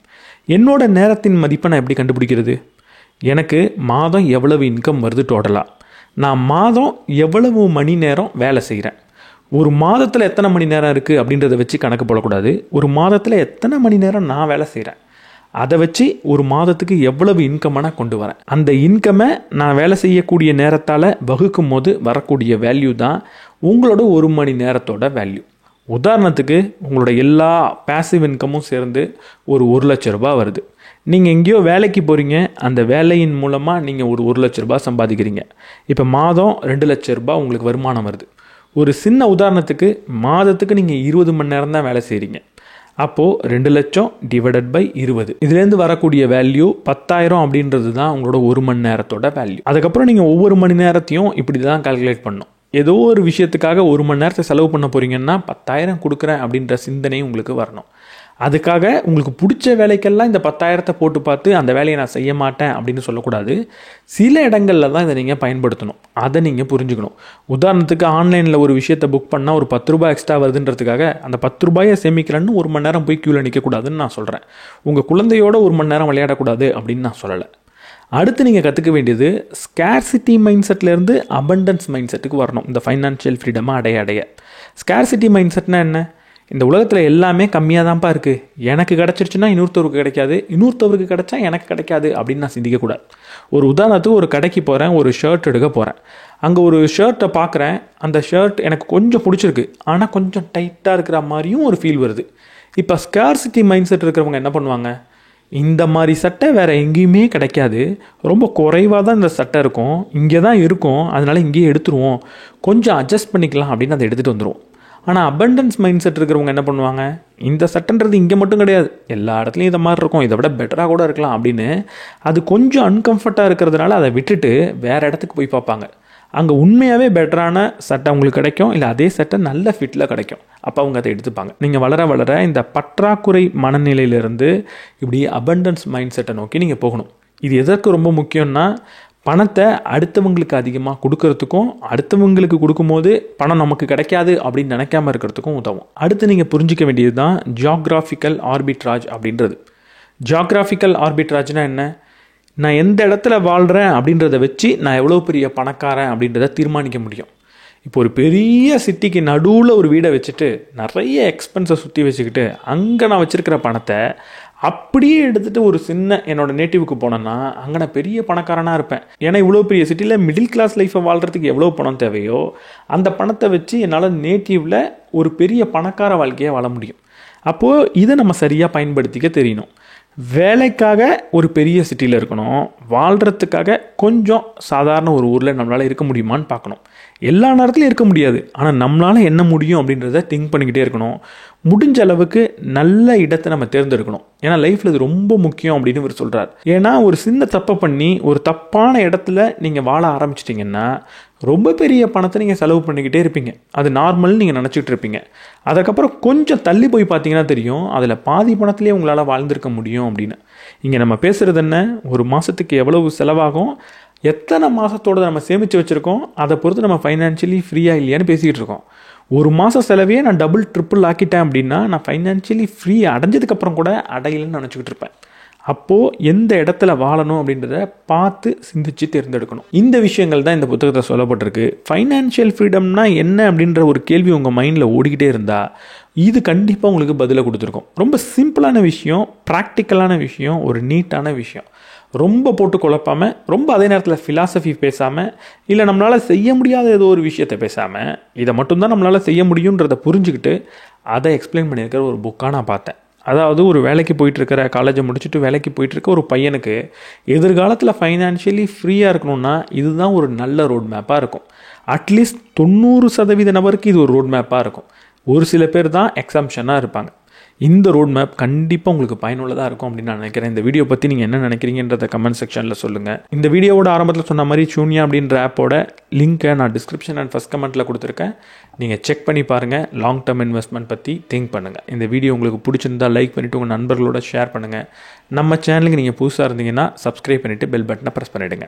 என்னோட நேரத்தின் மதிப்பை நான் எப்படி கண்டுபிடிக்கிறது? எனக்கு மாதம் எவ்வளவு இன்கம் வருது டோட்டலாக, நான் மாதம் எவ்வளவு மணி நேரம் வேலை செய்கிறேன், ஒரு மாதத்தில் எத்தனை மணி நேரம் இருக்குது அப்படின்றத வச்சு கணக்கு போடக்கூடாது. ஒரு மாதத்தில் எத்தனை மணி நேரம் நான் வேலை செய்கிறேன், அதை வச்சு ஒரு மாதத்துக்கு எவ்வளவு இன்கம்மை நான் கொண்டு வரேன். அந்த இன்கம்மை நான் வேலை செய்யக்கூடிய நேரத்தால் வகுக்கும் போது வரக்கூடிய வேல்யூ தான் உங்களோட 1 மணி நேரத்தோட வேல்யூ. உதாரணத்துக்கு உங்களோட எல்லா பேசிவ் இன்கமும் சேர்ந்து ஒரு 1 லட்ச ரூபாய் வருது. நீங்கள் எங்கேயோ வேலைக்கு போகிறீங்க, அந்த வேலையின் மூலமாக நீங்கள் ஒரு 1 லட்ச ரூபாய் சம்பாதிக்கிறீங்க. இப்போ மாதம் 2 லட்ச ரூபாய் உங்களுக்கு வருமானம் வருது. ஒரு சின்ன உதாரணத்துக்கு மாதத்துக்கு நீங்கள் 20 மணி நேரம் தான் வேலை செய்கிறீங்க. அப்போது 2 லட்சம் டிவைடட் பை 20, இதுலேருந்து வரக்கூடிய வேல்யூ 10,000 அப்படின்றது தான் உங்களோட 1 மணி நேரத்தோட வேல்யூ. அதுக்கப்புறம் நீங்கள் ஒவ்வொரு மணி நேரத்தையும் இப்படி தான் கால்குலேட் பண்ணணும். ஏதோ ஒரு விஷயத்துக்காக 1 மணி நேரத்தை செலவு பண்ண போகிறீங்கன்னா 10,000 கொடுக்குறேன் அப்படின்ற சிந்தனை உங்களுக்கு வரணும். அதுக்காக உங்களுக்கு பிடிச்ச வேலைக்கெல்லாம் இந்த 10,000 போட்டு பார்த்து அந்த வேலையை நான் செய்ய மாட்டேன் அப்படின்னு சொல்லக்கூடாது. சில இடங்களில் தான் இதை நீங்கள் பயன்படுத்தணும். அதை நீங்கள் புரிஞ்சுக்கணும். உதாரணத்துக்கு ஆன்லைனில் ஒரு விஷயத்தை புக் பண்ணால் ஒரு 10 ரூபாய் எக்ஸ்ட்ரா வருதுன்றதுக்காக அந்த 10 ரூபாயை சேமிக்கலன்னு 1 மணி நேரம் போய் க்யூவில் நிற்கக்கூடாதுன்னு நான் சொல்கிறேன். உங்கள் குழந்தையோட 1 மணி நேரம் விளையாடக்கூடாது அப்படின்னு நான் சொல்லலை. அடுத்து நீங்கள் கற்றுக்க வேண்டியது ஸ்கேர்சிட்டி மைண்ட் செட்லேருந்து அபண்டன்ஸ் மைண்ட் செட்டுக்கு வரணும். இந்த ஃபைனான்ஷியல் ஃப்ரீடமாக அடைய ஸ்கேர்சிட்டி மைண்ட் செட்னா என்ன? இந்த உலகத்தில் எல்லாமே கம்மியாக தான்ப்பா இருக்குது, எனக்கு கிடச்சிருச்சுன்னா இன்னொருத்தவருக்கு கிடைக்காது, இன்னொருத்தவருக்கு கிடைச்சா எனக்கு கிடைக்காது அப்படின்னு நான் சிந்திக்கக்கூடாது. ஒரு உதாரணத்துக்கு ஒரு கடைக்கு போகிறேன், ஒரு ஷர்ட் எடுக்க போகிறேன். அங்கே ஒரு ஷர்ட்டை பார்க்குறேன், அந்த ஷர்ட் எனக்கு கொஞ்சம் பிடிச்சிருக்கு, ஆனால் கொஞ்சம் டைட்டாக இருக்கிற மாதிரியும் ஒரு ஃபீல் வருது. இப்போ ஸ்கேர்சிட்டி மைண்ட் செட் இருக்கிறவங்க என்ன பண்ணுவாங்க? இந்த மாதிரி சட்டை வேறு எங்கேயுமே கிடைக்காது, ரொம்ப குறைவாக தான் இந்த சட்டை இருக்கும், இங்கே தான் இருக்கும், அதனால் இங்கேயே எடுத்துருவோம், கொஞ்சம் அட்ஜஸ்ட் பண்ணிக்கலாம் அப்படின்னு அதை எடுத்துகிட்டு வந்துடுவோம். ஆனால் அபண்டன்ஸ் மைண்ட் செட் இருக்கிறவங்க என்ன பண்ணுவாங்க? இந்த சட்டைன்றது இங்கே மட்டும் கிடையாது, எல்லா இடத்துலையும் இதை மாதிரி இருக்கும், இதை விட பெட்டராக கூட இருக்கலாம் அப்படின்னு அது கொஞ்சம் அன்கம்ஃபர்ட்டாக இருக்கிறதுனால அதை விட்டுட்டு வேறு இடத்துக்கு போய் பார்ப்பாங்க. அங்கே உண்மையாகவே பெட்டரான சட்டை உங்களுக்கு கிடைக்கும், இல்லை அதே சட்டை நல்ல ஃபிட்டில் கிடைக்கும். அப்போ அவங்க அதை எடுத்துப்பாங்க. நீங்கள் வளர இந்த பற்றாக்குறை மனநிலையிலேருந்து இப்படி அபண்டன்ஸ் மைண்ட் செட்டை நோக்கி நீங்கள் போகணும். இது எதற்கு ரொம்ப முக்கியம்னா, பணத்தை அடுத்தவங்களுக்கு அதிகமாக கொடுக்கறதுக்கும் அடுத்தவங்களுக்கு கொடுக்கும்போது பணம் நமக்கு கிடைக்காது அப்படின்னு நினைக்காம இருக்கிறதுக்கும் உதவும். அடுத்து நீங்கள் புரிஞ்சிக்க வேண்டியது தான் ஜியாகிராஃபிக்கல் ஆர்பிட்ராஜ் அப்படின்றது. ஜியாகிராஃபிக்கல் ஆர்பிட்ராஜ்னா என்ன? நான் எந்த இடத்துல வாழ்கிறேன் அப்படின்றத வச்சு நான் எவ்வளோ பெரிய பணக்காரன் அப்படின்றத தீர்மானிக்க முடியும். இப்போ ஒரு பெரிய சிட்டிக்கு நடுவில் ஒரு வீடை வச்சுட்டு நிறைய எக்ஸ்பென்ஸை சுற்றி வச்சுக்கிட்டு அங்கே நான் வச்சுருக்கிற பணத்தை அப்படியே எடுத்துகிட்டு ஒரு சின்ன என்னோடய நேட்டிவுக்கு போனேன்னா அங்கே நான் பெரிய பணக்காரனாக இருப்பேன். ஏன்னா இவ்வளோ பெரிய சிட்டியில் மிடில் கிளாஸ் லைஃப்பை வாழ்கிறதுக்கு எவ்வளோ பணம் தேவையோ அந்த பணத்தை வச்சு என்னால் நேட்டிவில் ஒரு பெரிய பணக்கார வாழ்க்கையை வாழ முடியும். அப்போது இதை நம்ம சரியாக பயன்படுத்திக்க தெரியணும். வேலைக்காக ஒரு பெரிய சிட்டியில் இருக்கணும், வாழ்கிறதுக்காக கொஞ்சம் சாதாரண ஒரு ஊரில் நம்மளால் இருக்க முடியுமான்னு பார்க்கணும். எல்லா நேரத்துலையும் இருக்க முடியாது, ஆனால் நம்மளால் என்ன முடியும் அப்படின்றத திங்க் பண்ணிக்கிட்டே இருக்கணும். முடிஞ்ச அளவுக்கு நல்ல இடத்தை நம்ம தேர்ந்தெடுக்கணும். ஏன்னா லைஃப்பில் இது ரொம்ப முக்கியம் அப்படின்னு இவர் சொல்கிறார். ஏன்னா ஒரு சின்ன தப்பை பண்ணி ஒரு தப்பான இடத்துல நீங்கள் வாழ ஆரம்பிச்சிட்டிங்கன்னா ரொம்ப பெரிய பணத்தை நீங்கள் செலவு பண்ணிக்கிட்டே இருப்பீங்க. அது நார்மல்னு நீங்கள் நினச்சிட்டு இருப்பீங்க. அதுக்கப்புறம் கொஞ்சம் தள்ளி போய் பார்த்தீங்கன்னா தெரியும் அதில் பாதி பணத்துலேயே உங்களால் வாழ்ந்திருக்க முடியும் அப்படின்னு. இங்கே நம்ம பேசுகிறது என்ன? ஒரு மாதத்துக்கு எவ்வளவு செலவாகும், எத்தனை மாதத்தோடு நம்ம சேமித்து வச்சுருக்கோம், அதை பொறுத்து நம்ம ஃபைனான்ஷியலி ஃப்ரீயாக இல்லையான்னு பேசிக்கிட்டு இருக்கோம். ஒரு மாதம் செலவையே நான் டபுள் ட்ரிப்பிள் ஆக்கிட்டேன் அப்படின்னா நான் ஃபைனான்ஷியலி ஃப்ரீ அடைஞ்சதுக்கப்புறம் கூட அடையிலன்னு நினச்சிக்கிட்டு இருப்பேன். அப்போது எந்த இடத்துல வாழணும் அப்படின்றத பார்த்து சிந்திச்சு தேர்ந்தெடுக்கணும். இந்த விஷயங்கள் தான் இந்த புத்தகத்தை சொல்லப்பட்டிருக்கு. ஃபைனான்ஷியல் ஃப்ரீடம்னா என்ன அப்படின்ற ஒரு கேள்வி உங்கள் மைண்டில் ஓடிக்கிட்டே இருந்தால் இது கண்டிப்பாக உங்களுக்கு பதிலை கொடுத்துருக்கும். ரொம்ப சிம்பிளான விஷயம், ப்ராக்டிக்கலான விஷயம், ஒரு நீட்டான விஷயம். ரொம்ப போட்டு குழப்பாமல், ரொம்ப அதே நேரத்தில் ஃபிலாசபி பேசாமல், இல்லை நம்மளால் செய்ய முடியாத ஏதோ ஒரு விஷயத்தை பேசாமல், இதை மட்டும்தான் நம்மளால் செய்ய முடியுன்றதை புரிஞ்சுக்கிட்டு அதை எக்ஸ்பிளைன் பண்ணியிருக்கிற ஒரு புக்காக நான் பார்த்தேன். அதாவது ஒரு வேலைக்கு போயிட்டுருக்கிற, காலேஜை முடிச்சுட்டு வேலைக்கு போயிட்டுருக்க ஒரு பையனுக்கு எதிர்காலத்தில் ஃபைனான்ஷியலி ஃப்ரீயாக இருக்கணும்னா இதுதான் ஒரு நல்ல ரோட் மேப்பாக இருக்கும். அட்லீஸ்ட் 90% நபருக்கு இது ஒரு ரோட் மேப்பாக இருக்கும். ஒரு சில பேர் தான் எக்ஸம்ஷனாக இருப்பாங்க. இந்த ரோட் மேப் கண்டிப்பாக உங்களுக்கு பயனுள்ளதாக இருக்கும் அப்படின்னு நான் நினைக்கிறேன். இந்த வீடியோ பற்றி நீங்கள் என்ன நினைக்கிறீங்கன்றத கமெண்ட் செக்ஷனில் சொல்லுங்கள். இந்த வீடியோவோட ஆரம்பத்தில் சொன்ன மாதிரி ஷூன்யா அப்படின்ற ஆப்போட லிங்க்கை நான் டிஸ்கிரிப்ஷன் அண்ட் ஃபஸ்ட் கமெண்ட்டில் கொடுத்துருக்கேன். நீங்கள் செக் பண்ணி பாருங்கள். லாங் டேர்ம் இன்வெஸ்ட்மெண்ட் பற்றி திங்க் பண்ணுங்கள். இந்த வீடியோ உங்களுக்கு பிடிச்சிருந்தால் லைக் பண்ணிவிட்டு உங்கள் நண்பர்களோட ஷேர் பண்ணுங்கள். நம்ம சேனலுக்கு நீங்கள் புதுசாக இருந்தீங்கன்னா சப்ஸ்கிரைப் பண்ணிவிட்டு பெல் பட்டனை ப்ரெஸ் பண்ணிவிடுங்க.